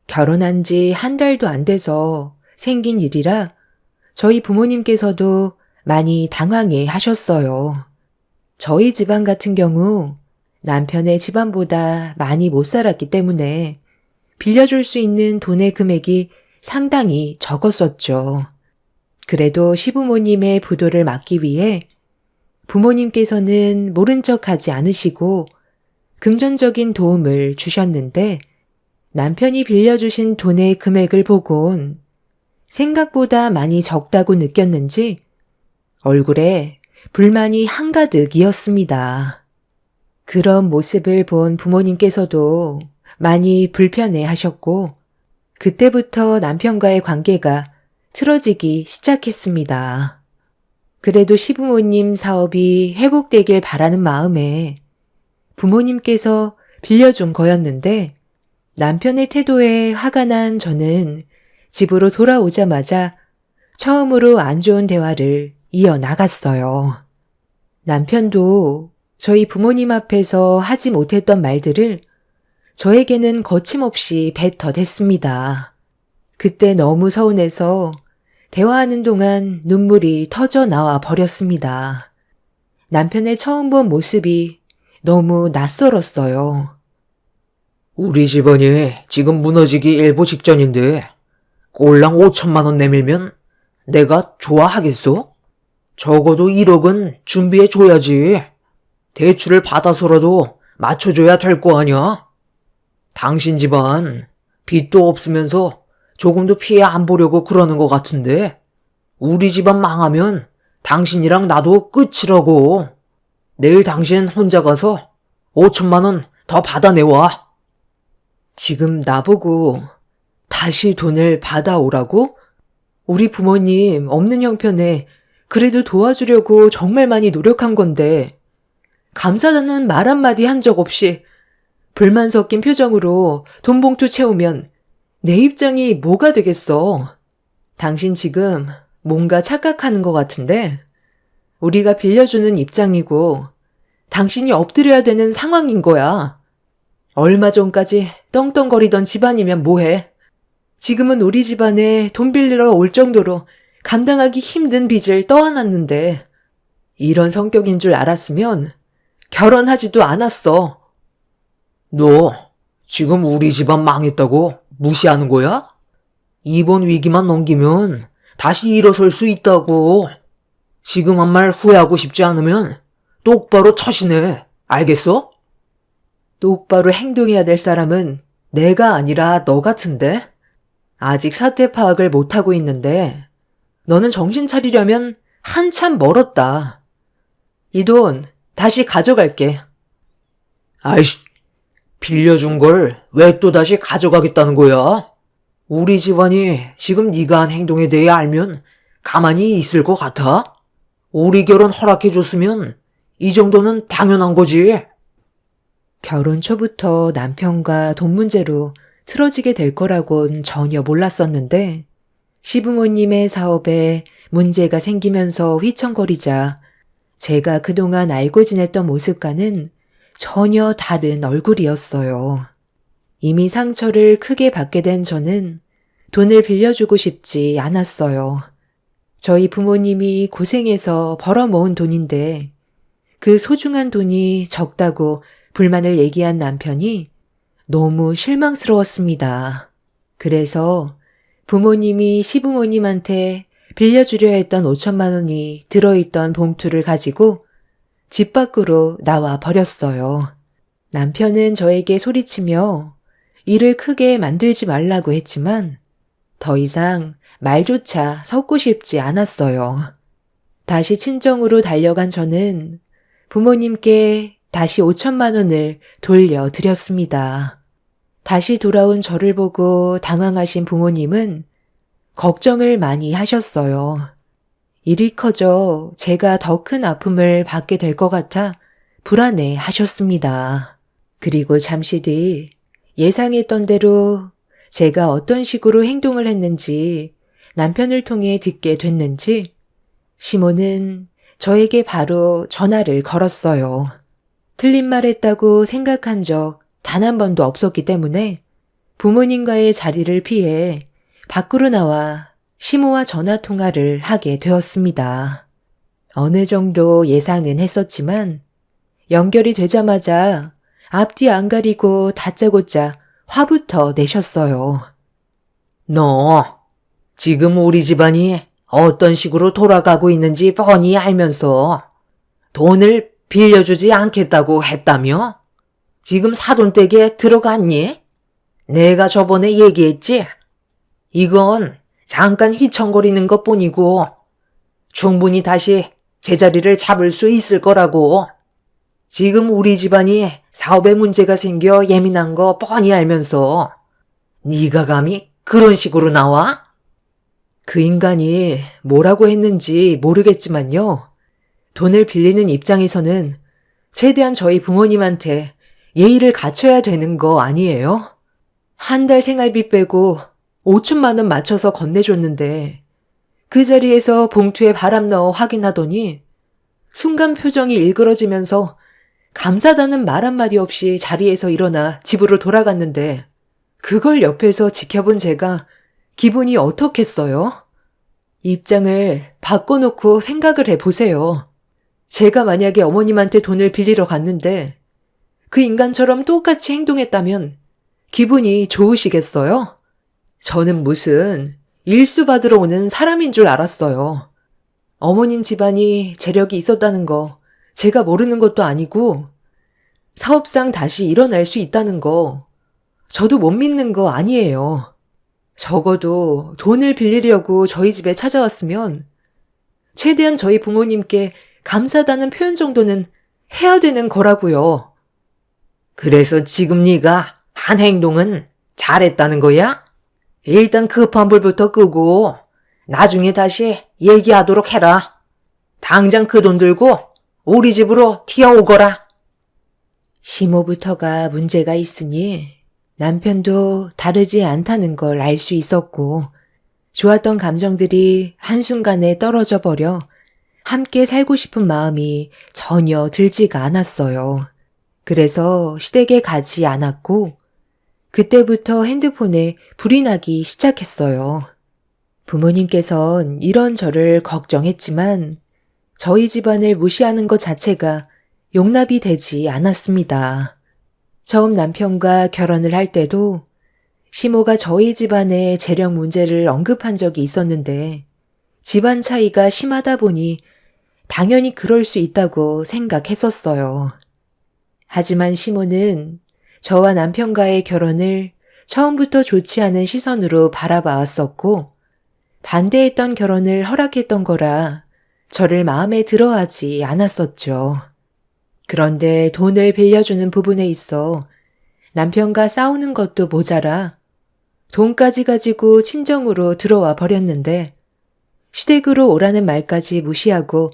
결혼한 지 한 달도 안 돼서 생긴 일이라 저희 부모님께서도 많이 당황해 하셨어요. 저희 집안 같은 경우 남편의 집안보다 많이 못 살았기 때문에 빌려줄 수 있는 돈의 금액이 상당히 적었었죠. 그래도 시부모님의 부도를 막기 위해 부모님께서는 모른 척 하지 않으시고 금전적인 도움을 주셨는데 남편이 빌려주신 돈의 금액을 보곤 생각보다 많이 적다고 느꼈는지 얼굴에 불만이 한가득이었습니다. 그런 모습을 본 부모님께서도 많이 불편해 하셨고 그때부터 남편과의 관계가 틀어지기 시작했습니다. 그래도 시부모님 사업이 회복되길 바라는 마음에 부모님께서 빌려준 거였는데 남편의 태도에 화가 난 저는 집으로 돌아오자마자 처음으로 안 좋은 대화를 이어나갔어요. 남편도 저희 부모님 앞에서 하지 못했던 말들을 저에게는 거침없이 뱉어댔습니다. 그때 너무 서운해서 대화하는 동안 눈물이 터져 나와 버렸습니다. 남편의 처음 본 모습이 너무 낯설었어요. 우리 집안이 지금 무너지기 일보 직전인데 꼴랑 5천만 원 내밀면 내가 좋아하겠어? 적어도 1억은 준비해 줘야지. 대출을 받아서라도 맞춰줘야 될 거 아니야? 당신 집안 빚도 없으면서 조금도 피해 안 보려고 그러는 것 같은데 우리 집안 망하면 당신이랑 나도 끝이라고. 내일 당신 혼자 가서 5천만 원 더 받아내와. 지금 나보고 다시 돈을 받아오라고? 우리 부모님 없는 형편에 그래도 도와주려고 정말 많이 노력한 건데 감사하다는 말 한마디 한 적 없이 불만 섞인 표정으로 돈 봉투 채우면 내 입장이 뭐가 되겠어? 당신 지금 뭔가 착각하는 것 같은데 우리가 빌려주는 입장이고 당신이 엎드려야 되는 상황인 거야. 얼마 전까지 떵떵거리던 집안이면 뭐해? 지금은 우리 집안에 돈 빌리러 올 정도로 감당하기 힘든 빚을 떠안았는데 이런 성격인 줄 알았으면 결혼하지도 않았어. 너 지금 우리 집안 망했다고 무시하는 거야? 이번 위기만 넘기면 다시 일어설 수 있다고. 지금 한 말 후회하고 싶지 않으면 똑바로 처신해. 알겠어? 똑바로 행동해야 될 사람은 내가 아니라 너 같은데? 아직 사태 파악을 못하고 있는데 너는 정신 차리려면 한참 멀었다. 이 돈 다시 가져갈게. 아이씨, 빌려준 걸 왜 또 다시 가져가겠다는 거야? 우리 집안이 지금 네가 한 행동에 대해 알면 가만히 있을 것 같아? 우리 결혼 허락해줬으면 이 정도는 당연한 거지. 결혼 초부터 남편과 돈 문제로 틀어지게 될 거라곤 전혀 몰랐었는데 시부모님의 사업에 문제가 생기면서 휘청거리자 제가 그동안 알고 지냈던 모습과는 전혀 다른 얼굴이었어요. 이미 상처를 크게 받게 된 저는 돈을 빌려주고 싶지 않았어요. 저희 부모님이 고생해서 벌어모은 돈인데 그 소중한 돈이 적다고 불만을 얘기한 남편이 너무 실망스러웠습니다. 그래서 부모님이 시부모님한테 빌려주려 했던 5천만 원이 들어있던 봉투를 가지고 집 밖으로 나와 버렸어요. 남편은 저에게 소리치며 일을 크게 만들지 말라고 했지만 더 이상 말조차 섞고 싶지 않았어요. 다시 친정으로 달려간 저는 부모님께 다시 5천만 원을 돌려드렸습니다. 다시 돌아온 저를 보고 당황하신 부모님은 걱정을 많이 하셨어요. 일이 커져 제가 더 큰 아픔을 받게 될 것 같아 불안해 하셨습니다. 그리고 잠시 뒤 예상했던 대로 제가 어떤 식으로 행동을 했는지 남편을 통해 듣게 됐는지 시모는 저에게 바로 전화를 걸었어요. 틀린 말 했다고 생각한 적 단 한 번도 없었기 때문에 부모님과의 자리를 피해 밖으로 나와 시모와 전화 통화를 하게 되었습니다. 어느 정도 예상은 했었지만 연결이 되자마자 앞뒤 안 가리고 다짜고짜 화부터 내셨어요. 너 지금 우리 집안이 어떤 식으로 돌아가고 있는지 뻔히 알면서 돈을 빌려주지 않겠다고 했다며? 지금 사돈댁에 들어갔니? 내가 저번에 얘기했지? 이건 잠깐 휘청거리는 것뿐이고 충분히 다시 제자리를 잡을 수 있을 거라고. 지금 우리 집안이 사업에 문제가 생겨 예민한 거 뻔히 알면서 네가 감히 그런 식으로 나와? 그 인간이 뭐라고 했는지 모르겠지만요. 돈을 빌리는 입장에서는 최대한 저희 부모님한테 예의를 갖춰야 되는 거 아니에요? 한 달 생활비 빼고 5천만 원 맞춰서 건네줬는데 그 자리에서 봉투에 바람 넣어 확인하더니 순간 표정이 일그러지면서 감사하다는 말 한마디 없이 자리에서 일어나 집으로 돌아갔는데 그걸 옆에서 지켜본 제가 기분이 어떻겠어요? 입장을 바꿔놓고 생각을 해보세요. 제가 만약에 어머님한테 돈을 빌리러 갔는데 그 인간처럼 똑같이 행동했다면 기분이 좋으시겠어요? 저는 무슨 일수 받으러 오는 사람인 줄 알았어요. 어머님 집안이 재력이 있었다는 거 제가 모르는 것도 아니고 사업상 다시 일어날 수 있다는 거 저도 못 믿는 거 아니에요. 적어도 돈을 빌리려고 저희 집에 찾아왔으면 최대한 저희 부모님께 감사하다는 표현 정도는 해야 되는 거라고요. 그래서 지금 네가 한 행동은 잘했다는 거야? 일단 급한 불부터 끄고 나중에 다시 얘기하도록 해라. 당장 그 돈 들고 우리 집으로 튀어오거라. 시모부터가 문제가 있으니 남편도 다르지 않다는 걸 알 수 있었고 좋았던 감정들이 한순간에 떨어져 버려 함께 살고 싶은 마음이 전혀 들지가 않았어요. 그래서 시댁에 가지 않았고 그때부터 핸드폰에 불이 나기 시작했어요. 부모님께선 이런 저를 걱정했지만 저희 집안을 무시하는 것 자체가 용납이 되지 않았습니다. 처음 남편과 결혼을 할 때도 시모가 저희 집안의 재력 문제를 언급한 적이 있었는데 집안 차이가 심하다 보니 당연히 그럴 수 있다고 생각했었어요. 하지만 시모는 저와 남편과의 결혼을 처음부터 좋지 않은 시선으로 바라봐 왔었고 반대했던 결혼을 허락했던 거라 저를 마음에 들어하지 않았었죠. 그런데 돈을 빌려주는 부분에 있어 남편과 싸우는 것도 모자라 돈까지 가지고 친정으로 들어와 버렸는데 시댁으로 오라는 말까지 무시하고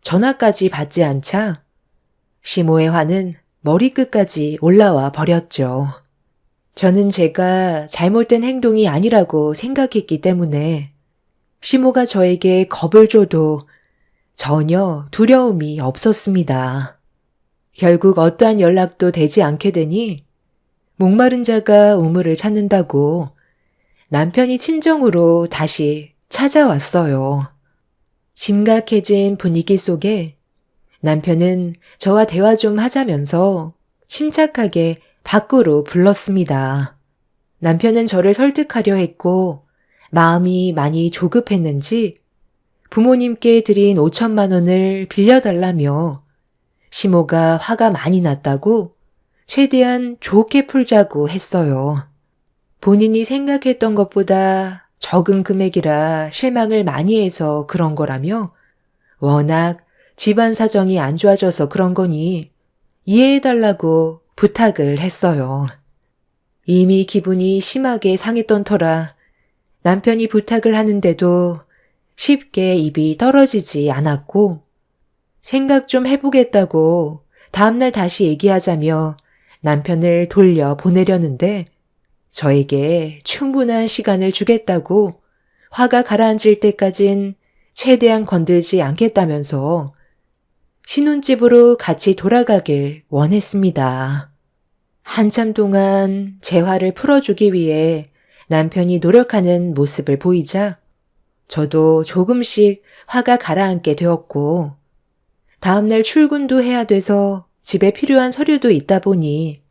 전화까지 받지 않자 시모의 화는 머리끝까지 올라와 버렸죠. 저는 제가 잘못된 행동이 아니라고 생각했기 때문에 시모가 저에게 겁을 줘도 전혀 두려움이 없었습니다. 결국 어떠한 연락도 되지 않게 되니 목마른 자가 우물을 찾는다고 남편이 친정으로 다시 찾아왔어요. 심각해진 분위기 속에 남편은 저와 대화 좀 하자면서 침착하게 밖으로 불렀습니다. 남편은 저를 설득하려 했고 마음이 많이 조급했는지 부모님께 드린 5천만 원을 빌려달라며 시모가 화가 많이 났다고 최대한 좋게 풀자고 했어요. 본인이 생각했던 것보다 적은 금액이라 실망을 많이 해서 그런 거라며 워낙 집안 사정이 안 좋아져서 그런 거니 이해해달라고 부탁을 했어요. 이미 기분이 심하게 상했던 터라 남편이 부탁을 하는데도 쉽게 입이 떨어지지 않았고 생각 좀 해보겠다고 다음날 다시 얘기하자며 남편을 돌려 보내려는데 저에게 충분한 시간을 주겠다고 화가 가라앉을 때까진 최대한 건들지 않겠다면서 신혼집으로 같이 돌아가길 원했습니다. 한참 동안 제 화를 풀어주기 위해 남편이 노력하는 모습을 보이자 저도 조금씩 화가 가라앉게 되었고 다음날 출근도 해야 돼서 집에 필요한 서류도 있다 보니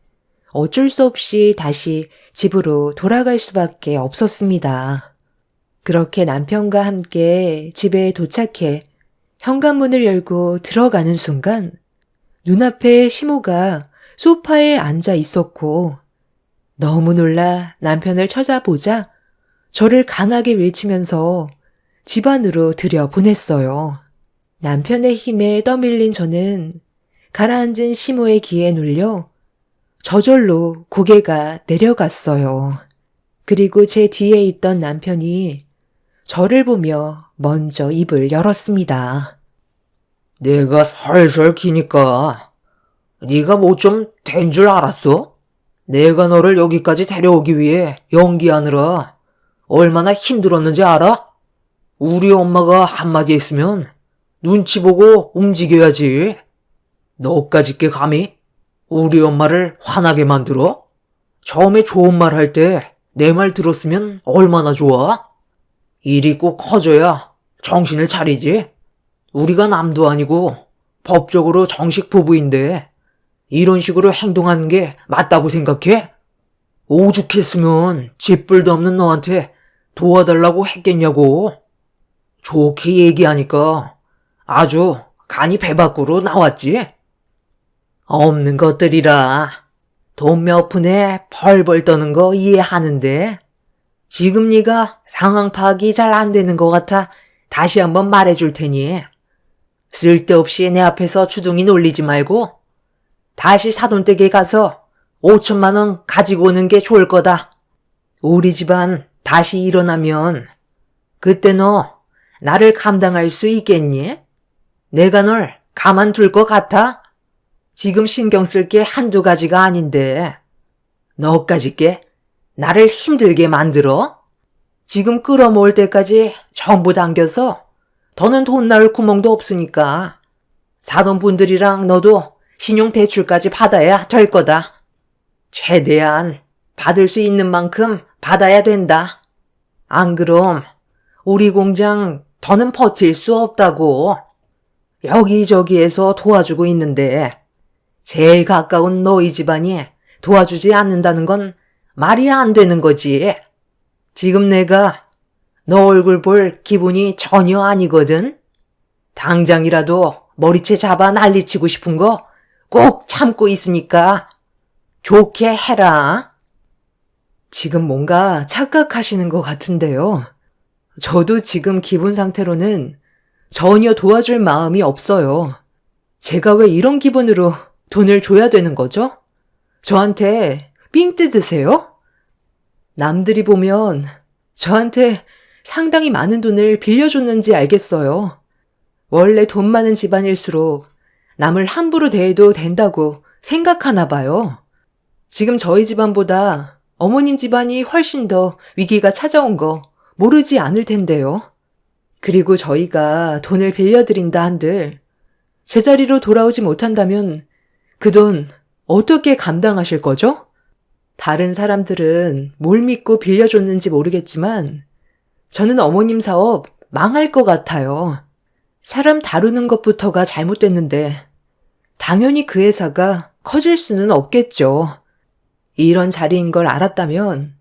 어쩔 수 없이 다시 집으로 돌아갈 수밖에 없었습니다. 그렇게 남편과 함께 집에 도착해 현관문을 열고 들어가는 순간 눈앞에 시모가 소파에 앉아 있었고 너무 놀라 남편을 쳐다보자 저를 강하게 밀치면서 집 안으로 들여보냈어요. 남편의 힘에 떠밀린 저는 가라앉은 시모의 귀에 눌려 저절로 고개가 내려갔어요. 그리고 제 뒤에 있던 남편이 저를 보며 먼저 입을 열었습니다. 내가 설설 기니까 네가 뭐 좀 된 줄 알았어? 내가 너를 여기까지 데려오기 위해 연기하느라 얼마나 힘들었는지 알아? 우리 엄마가 한마디 했으면 눈치 보고 움직여야지. 너까짓 게 감히 우리 엄마를 화나게 만들어? 처음에 좋은 말 할 때 내 말 들었으면 얼마나 좋아? 일이 꼭 커져야 정신을 차리지. 우리가 남도 아니고 법적으로 정식 부부인데 이런 식으로 행동하는 게 맞다고 생각해? 오죽했으면 쥐뿔도 없는 너한테 도와달라고 했겠냐고. 좋게 얘기하니까 아주 간이 배 밖으로 나왔지. 없는 것들이라 돈 몇 푼에 벌벌 떠는 거 이해하는데 지금 네가 상황 파악이 잘 안 되는 것 같아 다시 한번 말해줄 테니 쓸데없이 내 앞에서 주둥이 놀리지 말고 다시 사돈댁에 가서 5천만 원 가지고 오는 게 좋을 거다. 우리 집안 다시 일어나면 그때 너 나를 감당할 수 있겠니? 내가 널 가만둘 것 같아? 지금 신경 쓸 게 한두 가지가 아닌데 너까짓 게 나를 힘들게 만들어? 지금 끌어모을 때까지 전부 당겨서 더는 돈 나올 구멍도 없으니까 사돈분들이랑 너도 신용대출까지 받아야 될 거다. 최대한 받을 수 있는 만큼 받아야 된다. 안 그럼 우리 공장 더는 버틸 수 없다고. 여기저기에서 도와주고 있는데 제일 가까운 너희 집안이 도와주지 않는다는 건 말이 안 되는 거지. 지금 내가 너 얼굴 볼 기분이 전혀 아니거든. 당장이라도 머리채 잡아 난리치고 싶은 거 꼭 참고 있으니까 좋게 해라. 지금 뭔가 착각하시는 것 같은데요. 저도 지금 기분 상태로는 전혀 도와줄 마음이 없어요. 제가 왜 이런 기분으로 돈을 줘야 되는 거죠? 저한테 삥 뜯으세요? 남들이 보면 저한테 상당히 많은 돈을 빌려줬는지 알겠어요. 원래 돈 많은 집안일수록 남을 함부로 대해도 된다고 생각하나 봐요. 지금 저희 집안보다 어머님 집안이 훨씬 더 위기가 찾아온 거 모르지 않을 텐데요. 그리고 저희가 돈을 빌려드린다 한들 제자리로 돌아오지 못한다면 그 돈 어떻게 감당하실 거죠? 다른 사람들은 뭘 믿고 빌려줬는지 모르겠지만 저는 어머님 사업 망할 것 같아요. 사람 다루는 것부터가 잘못됐는데 당연히 그 회사가 커질 수는 없겠죠. 이런 자리인 걸 알았다면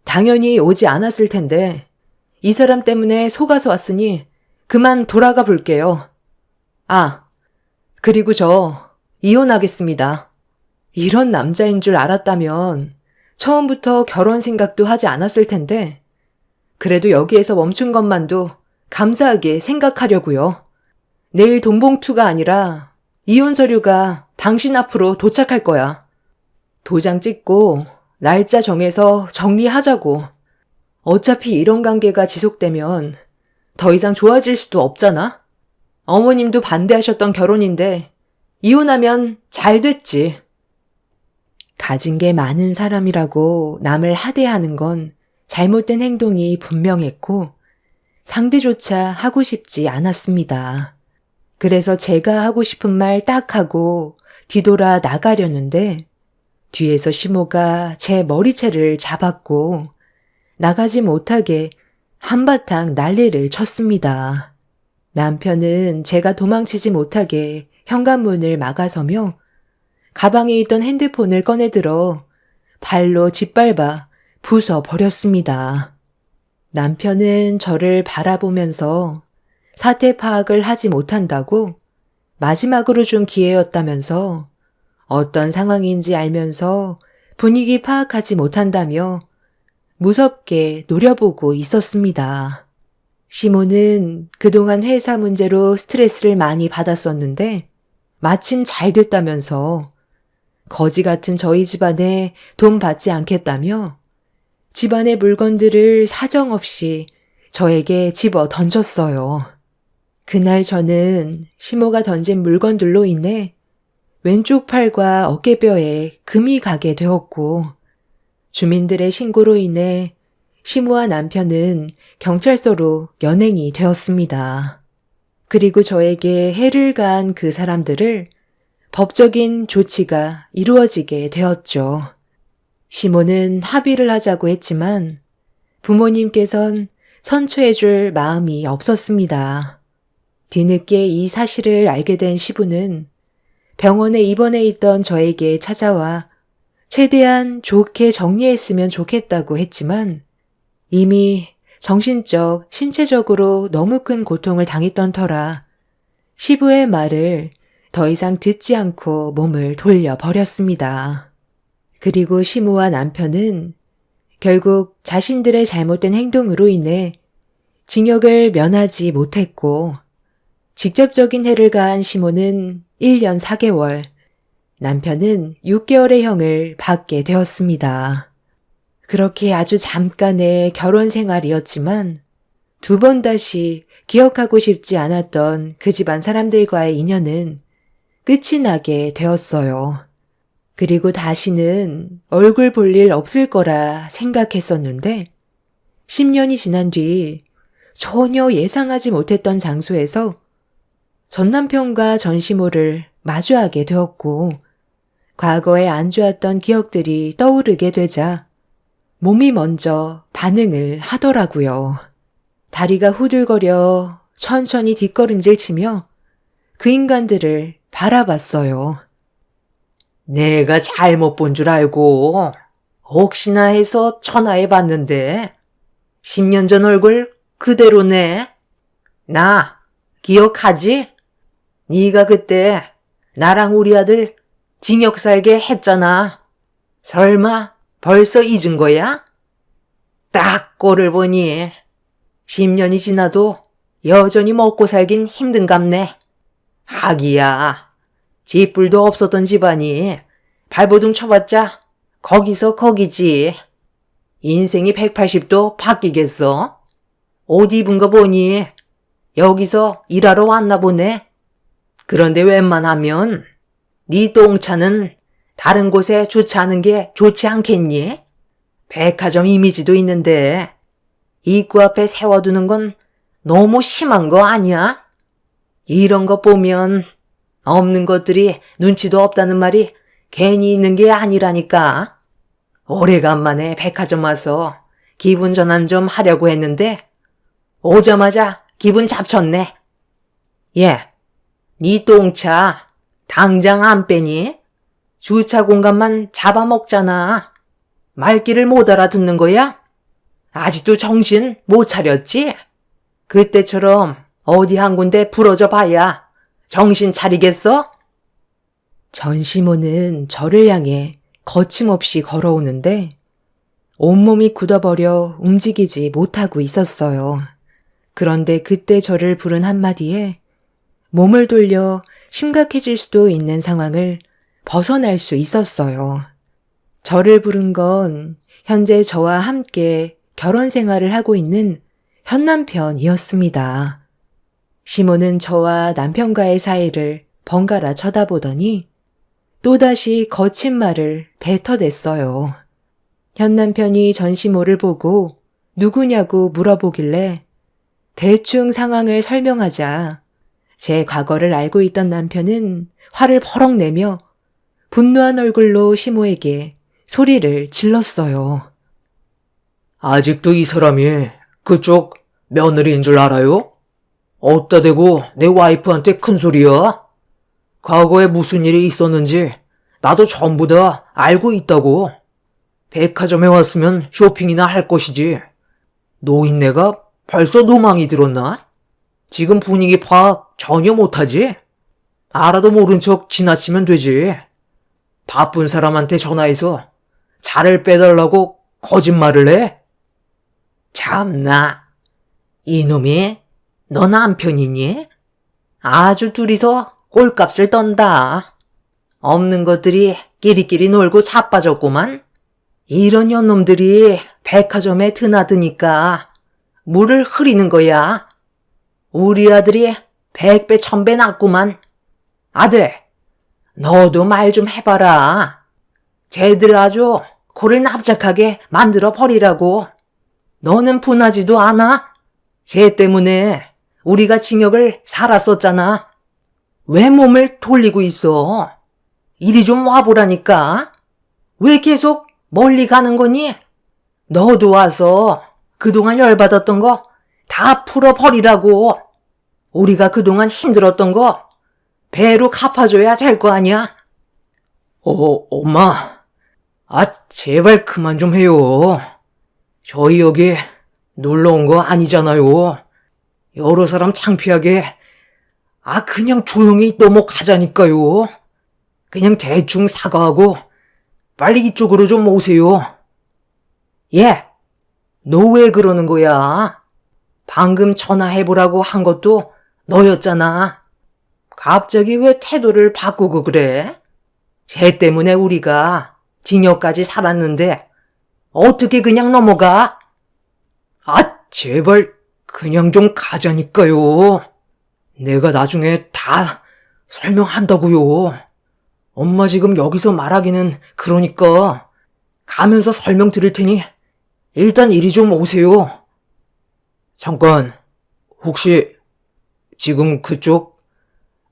당연히 오지 않았을 텐데 이 사람 때문에 속아서 왔으니 그만 돌아가 볼게요. 아, 그리고 저 이혼하겠습니다. 이런 남자인 줄 알았다면 처음부터 결혼 생각도 하지 않았을 텐데 그래도 여기에서 멈춘 것만도 감사하게 생각하려고요. 내일 돈봉투가 아니라 이혼 서류가 당신 앞으로 도착할 거야. 도장 찍고 날짜 정해서 정리하자고. 어차피 이런 관계가 지속되면 더 이상 좋아질 수도 없잖아. 어머님도 반대하셨던 결혼인데 이혼하면 잘 됐지. 가진 게 많은 사람이라고 남을 하대하는 건 잘못된 행동이 분명했고 상대조차 하고 싶지 않았습니다. 그래서 제가 하고 싶은 말 딱 하고 뒤돌아 나가려는데 뒤에서 시모가 제 머리채를 잡았고 나가지 못하게 한바탕 난리를 쳤습니다. 남편은 제가 도망치지 못하게 현관문을 막아서며 가방에 있던 핸드폰을 꺼내들어 발로 짓밟아 부숴버렸습니다. 남편은 저를 바라보면서 사태 파악을 하지 못한다고 마지막으로 준 기회였다면서 어떤 상황인지 알면서 분위기 파악하지 못한다며 무섭게 노려보고 있었습니다. 시모는 그동안 회사 문제로 스트레스를 많이 받았었는데 마침 잘 됐다면서 거지 같은 저희 집안에 돈 받지 않겠다며 집안의 물건들을 사정없이 저에게 집어 던졌어요. 그날 저는 시모가 던진 물건들로 인해 왼쪽 팔과 어깨뼈에 금이 가게 되었고 주민들의 신고로 인해 시모와 남편은 경찰서로 연행이 되었습니다. 그리고 저에게 해를 가한 그 사람들을 법적인 조치가 이루어지게 되었죠. 시모는 합의를 하자고 했지만 부모님께선 선처해줄 마음이 없었습니다. 뒤늦게 이 사실을 알게 된 시부는 병원에 입원해 있던 저에게 찾아와 최대한 좋게 정리했으면 좋겠다고 했지만 이미 정신적, 신체적으로 너무 큰 고통을 당했던 터라 시부의 말을 더 이상 듣지 않고 몸을 돌려버렸습니다. 그리고 시모와 남편은 결국 자신들의 잘못된 행동으로 인해 징역을 면하지 못했고 직접적인 해를 가한 시모는 1년 4개월, 남편은 6개월의 형을 받게 되었습니다. 그렇게 아주 잠깐의 결혼 생활이었지만 두 번 다시 기억하고 싶지 않았던 그 집안 사람들과의 인연은 끝이 나게 되었어요. 그리고 다시는 얼굴 볼 일 없을 거라 생각했었는데 10년이 지난 뒤 전혀 예상하지 못했던 장소에서 전 남편과 전 시모를 마주하게 되었고 과거에 안 좋았던 기억들이 떠오르게 되자 몸이 먼저 반응을 하더라고요. 다리가 후들거려 천천히 뒷걸음질 치며 그 인간들을 바라봤어요. 내가 잘못 본 줄 알고 혹시나 해서 전화해봤는데 10년 전 얼굴 그대로네. 나 기억하지? 네가 그때 나랑 우리 아들 징역 살게 했잖아. 설마 벌써 잊은 거야? 딱 꼴을 보니 10년이 지나도 여전히 먹고 살긴 힘든갑네. 하기야, 집불도 없었던 집안이 발버둥 쳐봤자 거기서 거기지. 인생이 180도 바뀌겠어? 옷 입은 거 보니 여기서 일하러 왔나 보네. 그런데 웬만하면 네 똥차는 다른 곳에 주차하는 게 좋지 않겠니? 백화점 이미지도 있는데 입구 앞에 세워두는 건 너무 심한 거 아니야? 이런 거 보면 없는 것들이 눈치도 없다는 말이 괜히 있는 게 아니라니까. 오래간만에 백화점 와서 기분 전환 좀 하려고 했는데 오자마자 기분 잡쳤네. 예, 네 똥차 당장 안 빼니? 주차 공간만 잡아먹잖아. 말귀를 못 알아듣는 거야? 아직도 정신 못 차렸지? 그때처럼 어디 한 군데 부러져 봐야 정신 차리겠어? 전시모는 저를 향해 거침없이 걸어오는데 온몸이 굳어버려 움직이지 못하고 있었어요. 그런데 그때 저를 부른 한마디에 몸을 돌려 심각해질 수도 있는 상황을 벗어날 수 있었어요. 저를 부른 건 현재 저와 함께 결혼 생활을 하고 있는 현 남편이었습니다. 시모는 저와 남편과의 사이를 번갈아 쳐다보더니 또다시 거친 말을 뱉어댔어요. 현 남편이 전 시모를 보고 누구냐고 물어보길래 대충 상황을 설명하자 제 과거를 알고 있던 남편은 화를 버럭 내며 분노한 얼굴로 시모에게 소리를 질렀어요. 아직도 이 사람이 그쪽 며느리인 줄 알아요? 어따 대고 내 와이프한테 큰 소리야? 과거에 무슨 일이 있었는지 나도 전부 다 알고 있다고. 백화점에 왔으면 쇼핑이나 할 것이지. 노인네가 벌써 노망이 들었나? 지금 분위기 파악 전혀 못하지? 알아도 모른 척 지나치면 되지. 바쁜 사람한테 전화해서 차를 빼달라고 거짓말을 해? 참나, 이놈이 너 남편이니? 아주 둘이서 꼴값을 떤다. 없는 것들이 끼리끼리 놀고 자빠졌구만. 이런 년놈들이 백화점에 드나드니까 물을 흐리는 거야. 우리 아들이 100배 1000배 낫구만. 아들, 너도 말 좀 해봐라. 쟤들 아주 코를 납작하게 만들어 버리라고. 너는 분하지도 않아? 쟤 때문에 우리가 징역을 살았었잖아. 왜 몸을 돌리고 있어? 이리 좀 와보라니까. 왜 계속 멀리 가는 거니? 너도 와서 그동안 열받았던 거 다 풀어버리라고. 우리가 그동안 힘들었던 거 배로 갚아줘야 될 거 아니야? 엄마. 제발 그만 좀 해요. 저희 여기 놀러 온 거 아니잖아요. 여러 사람 창피하게 그냥 조용히 넘어가자니까요. 그냥 대충 사과하고 빨리 이쪽으로 좀 오세요. 예, 너 왜 그러는 거야? 방금 전화해보라고 한 것도 너였잖아. 갑자기 왜 태도를 바꾸고 그래? 쟤 때문에 우리가 징역까지 살았는데 어떻게 그냥 넘어가? 제발 그냥 좀 가자니까요. 내가 나중에 다 설명한다고요. 엄마 지금 여기서 말하기는 그러니까 가면서 설명 드릴 테니 일단 이리 좀 오세요. 잠깐, 혹시 지금 그쪽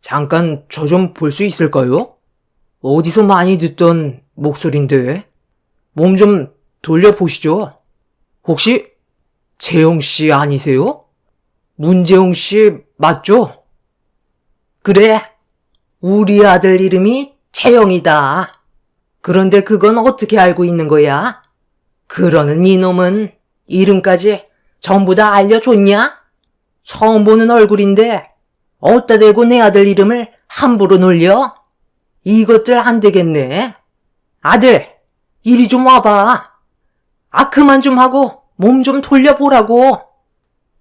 잠깐 저 좀 볼 수 있을까요? 어디서 많이 듣던 목소리인데 몸 좀 돌려보시죠. 혹시 재영 씨 아니세요? 문재영 씨 맞죠? 그래, 우리 아들 이름이 재영이다. 그런데 그건 어떻게 알고 있는 거야? 그러는 이놈은 이름까지 전부 다 알려줬냐? 처음 보는 얼굴인데 어디다 대고 내 아들 이름을 함부로 놀려? 이것들 안 되겠네. 아들, 이리 좀 와봐. 그만 좀 하고 몸 좀 돌려보라고.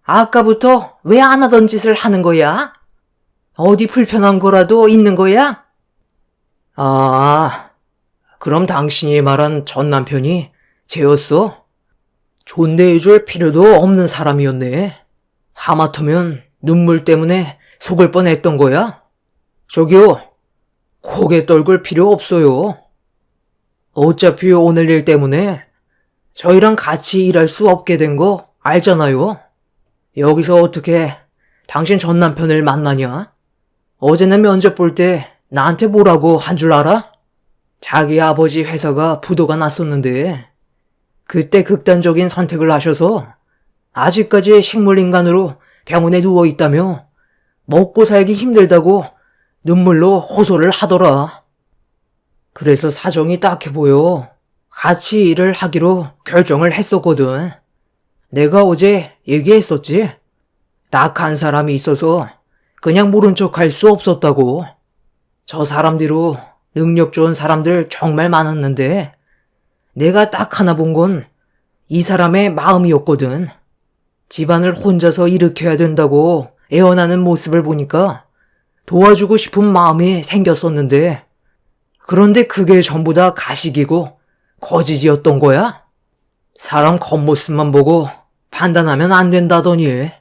아까부터 왜 안 하던 짓을 하는 거야? 어디 불편한 거라도 있는 거야? 그럼 당신이 말한 전 남편이 쟤였어? 존대해줄 필요도 없는 사람이었네. 하마터면 눈물 때문에 속을 뻔했던 거야? 저기요, 고개 떨굴 필요 없어요. 어차피 오늘 일 때문에 저희랑 같이 일할 수 없게 된 거 알잖아요. 여기서 어떻게 당신 전 남편을 만나냐? 어제는 면접 볼 때 나한테 뭐라고 한 줄 알아? 자기 아버지 회사가 부도가 났었는데 그때 극단적인 선택을 하셔서 아직까지 식물인간으로 병원에 누워있다며 먹고 살기 힘들다고 눈물로 호소를 하더라. 그래서 사정이 딱해 보여 같이 일을 하기로 결정을 했었거든. 내가 어제 얘기했었지. 딱한 사람이 있어서 그냥 모른 척 할 수 없었다고. 저 사람 뒤로 능력 좋은 사람들 정말 많았는데 내가 딱 하나 본 건 이 사람의 마음이었거든. 집안을 혼자서 일으켜야 된다고 애원하는 모습을 보니까 도와주고 싶은 마음이 생겼었는데, 그런데 그게 전부 다 가식이고 거짓이었던 거야? 사람 겉모습만 보고 판단하면 안 된다더니,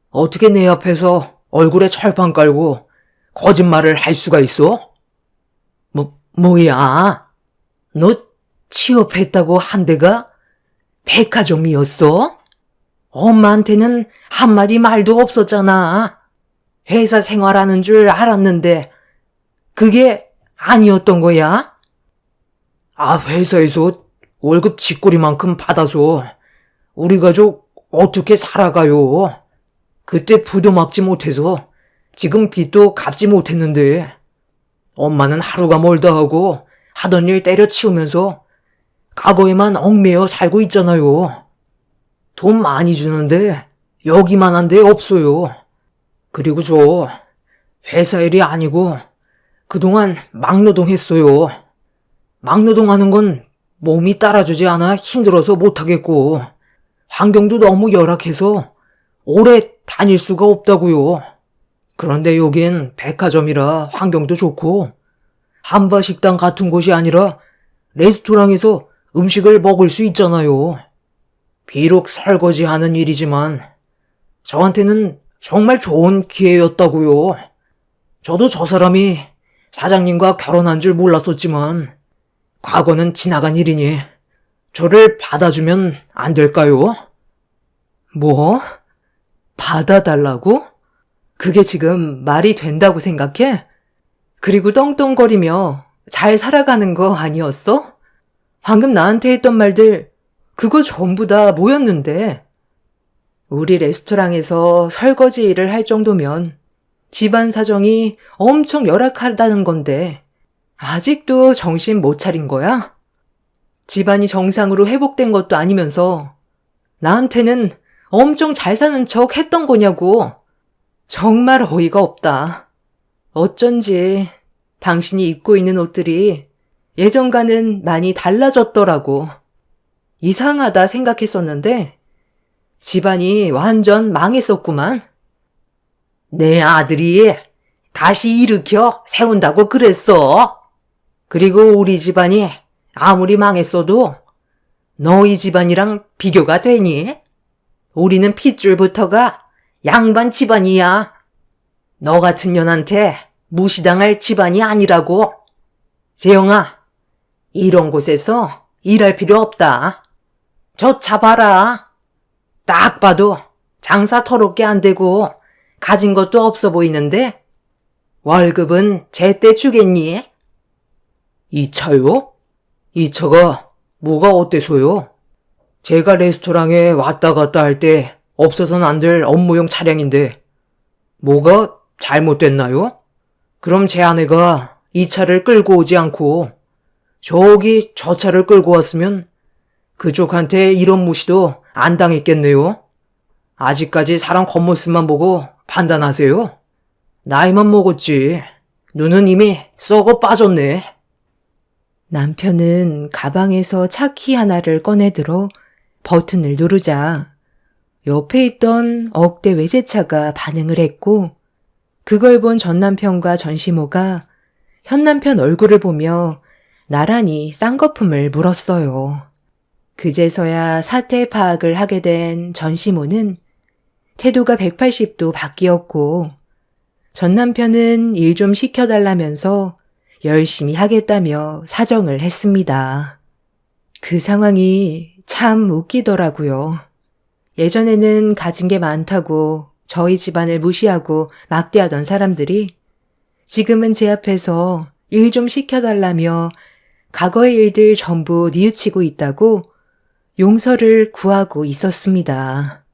어떻게 내 앞에서 얼굴에 철판 깔고 거짓말을 할 수가 있어? 뭐야? 너 취업했다고 한 데가 백화점이었어? 엄마한테는 한마디 말도 없었잖아. 회사 생활하는 줄 알았는데 그게 아니었던 거야? 아, 회사에서 월급 쥐꼬리만큼 받아서 우리 가족 어떻게 살아가요? 그때 부도 막지 못해서 지금 빚도 갚지 못했는데 엄마는 하루가 멀다 하고 하던 일 때려치우면서 과거에만 얽매여 살고 있잖아요. 돈 많이 주는데 여기만한 데 없어요. 그리고 저 회사 일이 아니고 그동안 막노동 했어요. 막노동 하는 건 몸이 따라주지 않아 힘들어서 못하겠고 환경도 너무 열악해서 오래 다닐 수가 없다고요. 그런데 여긴 백화점이라 환경도 좋고 한바식당 같은 곳이 아니라 레스토랑에서 음식을 먹을 수 있잖아요. 비록 설거지하는 일이지만 저한테는 정말 좋은 기회였다고요. 저도 저 사람이 사장님과 결혼한 줄 몰랐었지만 과거는 지나간 일이니 저를 받아주면 안 될까요? 뭐? 받아달라고? 그게 지금 말이 된다고 생각해? 그리고 떵떵거리며 잘 살아가는 거 아니었어? 방금 나한테 했던 말들 그거 전부 다 뭐였는데? 우리 레스토랑에서 설거지 일을 할 정도면 집안 사정이 엄청 열악하다는 건데 아직도 정신 못 차린 거야? 집안이 정상으로 회복된 것도 아니면서 나한테는 엄청 잘 사는 척 했던 거냐고. 정말 어이가 없다. 어쩐지 당신이 입고 있는 옷들이 예전과는 많이 달라졌더라고. 이상하다 생각했었는데 집안이 완전 망했었구만. 내 아들이 다시 일으켜 세운다고 그랬어. 그리고 우리 집안이 아무리 망했어도 너희 집안이랑 비교가 되니? 우리는 핏줄부터가 양반 집안이야. 너 같은 년한테 무시당할 집안이 아니라고. 재영아, 이런 곳에서 일할 필요 없다. 저 잡아라. 딱 봐도 장사 더럽게 안 되고 가진 것도 없어 보이는데 월급은 제때 주겠니? 이 차요? 이 차가 뭐가 어때서요? 제가 레스토랑에 왔다 갔다 할 때 없어서는 안 될 업무용 차량인데 뭐가 잘못됐나요? 그럼 제 아내가 이 차를 끌고 오지 않고 저기 저 차를 끌고 왔으면 그쪽한테 이런 무시도 안 당했겠네요. 아직까지 사람 겉모습만 보고 판단하세요. 나이만 먹었지. 눈은 이미 썩어 빠졌네. 남편은 가방에서 차키 하나를 꺼내들어 버튼을 누르자 옆에 있던 억대 외제차가 반응을 했고 그걸 본 전 남편과 전시모가 현 남편 얼굴을 보며 나란히 쌍거품을 물었어요. 그제서야 사태 파악을 하게 된 전시모는 태도가 180도 바뀌었고 전 남편은 일 좀 시켜달라면서 열심히 하겠다며 사정을 했습니다. 그 상황이 참 웃기더라고요. 예전에는 가진 게 많다고 저희 집안을 무시하고 막대하던 사람들이 지금은 제 앞에서 일 좀 시켜달라며 과거의 일들 전부 뉘우치고 있다고 용서를 구하고 있었습니다.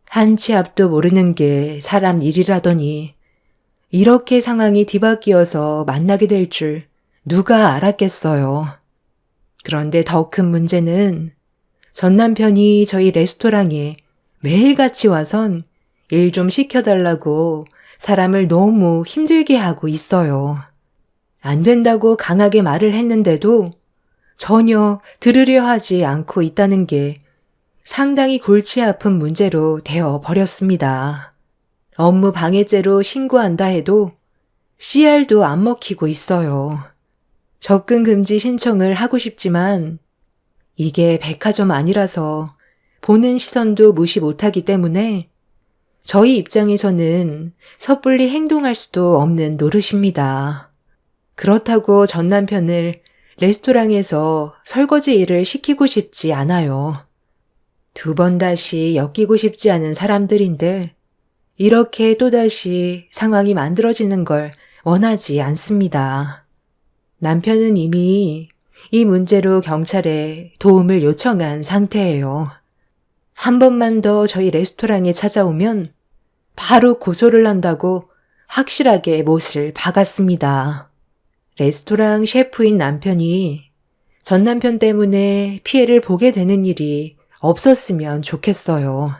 한 치 앞도 모르는 게 사람 일이라더니 이렇게 상황이 뒤바뀌어서 만나게 될 줄 누가 알았겠어요. 그런데 더 큰 문제는 전 남편이 저희 레스토랑에 매일같이 와선 일 좀 시켜달라고 사람을 너무 힘들게 하고 있어요. 안 된다고 강하게 말을 했는데도 전혀 들으려 하지 않고 있다는 게 상당히 골치 아픈 문제로 되어 버렸습니다. 업무 방해죄로 신고한다 해도 CR도 안 먹히고 있어요. 접근 금지 신청을 하고 싶지만 이게 백화점 아니라서 보는 시선도 무시 못하기 때문에 저희 입장에서는 섣불리 행동할 수도 없는 노릇입니다. 그렇다고 전 남편을 레스토랑에서 설거지 일을 시키고 싶지 않아요. 2번 다시 엮이고 싶지 않은 사람들인데 이렇게 또다시 상황이 만들어지는 걸 원하지 않습니다. 남편은 이미 이 문제로 경찰에 도움을 요청한 상태예요. 한 번만 더 저희 레스토랑에 찾아오면 바로 고소를 한다고 확실하게 못을 박았습니다. 레스토랑 셰프인 남편이 전 남편 때문에 피해를 보게 되는 일이 없었으면 좋겠어요.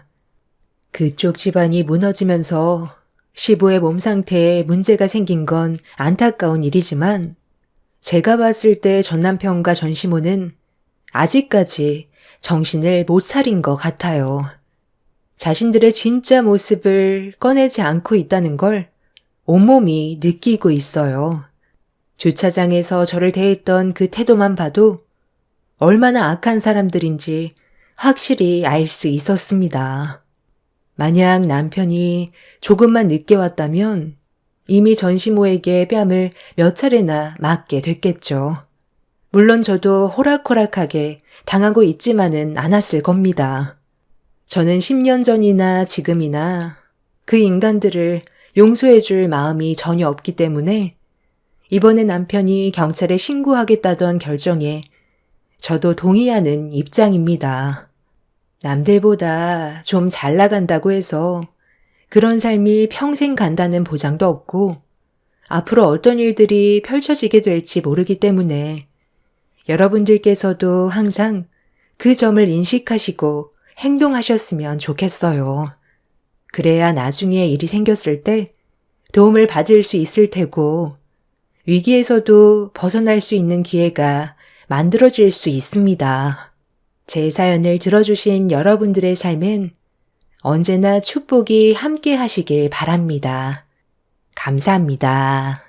그쪽 집안이 무너지면서 시부의 몸 상태에 문제가 생긴 건 안타까운 일이지만 제가 봤을 때 전 남편과 전시모는 아직까지 정신을 못 차린 것 같아요. 자신들의 진짜 모습을 꺼내지 않고 있다는 걸 온몸이 느끼고 있어요. 주차장에서 저를 대했던 그 태도만 봐도 얼마나 악한 사람들인지 확실히 알 수 있었습니다. 만약 남편이 조금만 늦게 왔다면 이미 전시모에게 뺨을 몇 차례나 맞게 됐겠죠. 물론 저도 호락호락하게 당하고 있지만은 않았을 겁니다. 저는 10년 전이나 지금이나 그 인간들을 용서해 줄 마음이 전혀 없기 때문에 이번에 남편이 경찰에 신고하겠다던 결정에 저도 동의하는 입장입니다. 남들보다 좀 잘 나간다고 해서 그런 삶이 평생 간다는 보장도 없고 앞으로 어떤 일들이 펼쳐지게 될지 모르기 때문에 여러분들께서도 항상 그 점을 인식하시고 행동하셨으면 좋겠어요. 그래야 나중에 일이 생겼을 때 도움을 받을 수 있을 테고 위기에서도 벗어날 수 있는 기회가 만들어질 수 있습니다. 제 사연을 들어주신 여러분들의 삶엔 언제나 축복이 함께 하시길 바랍니다. 감사합니다.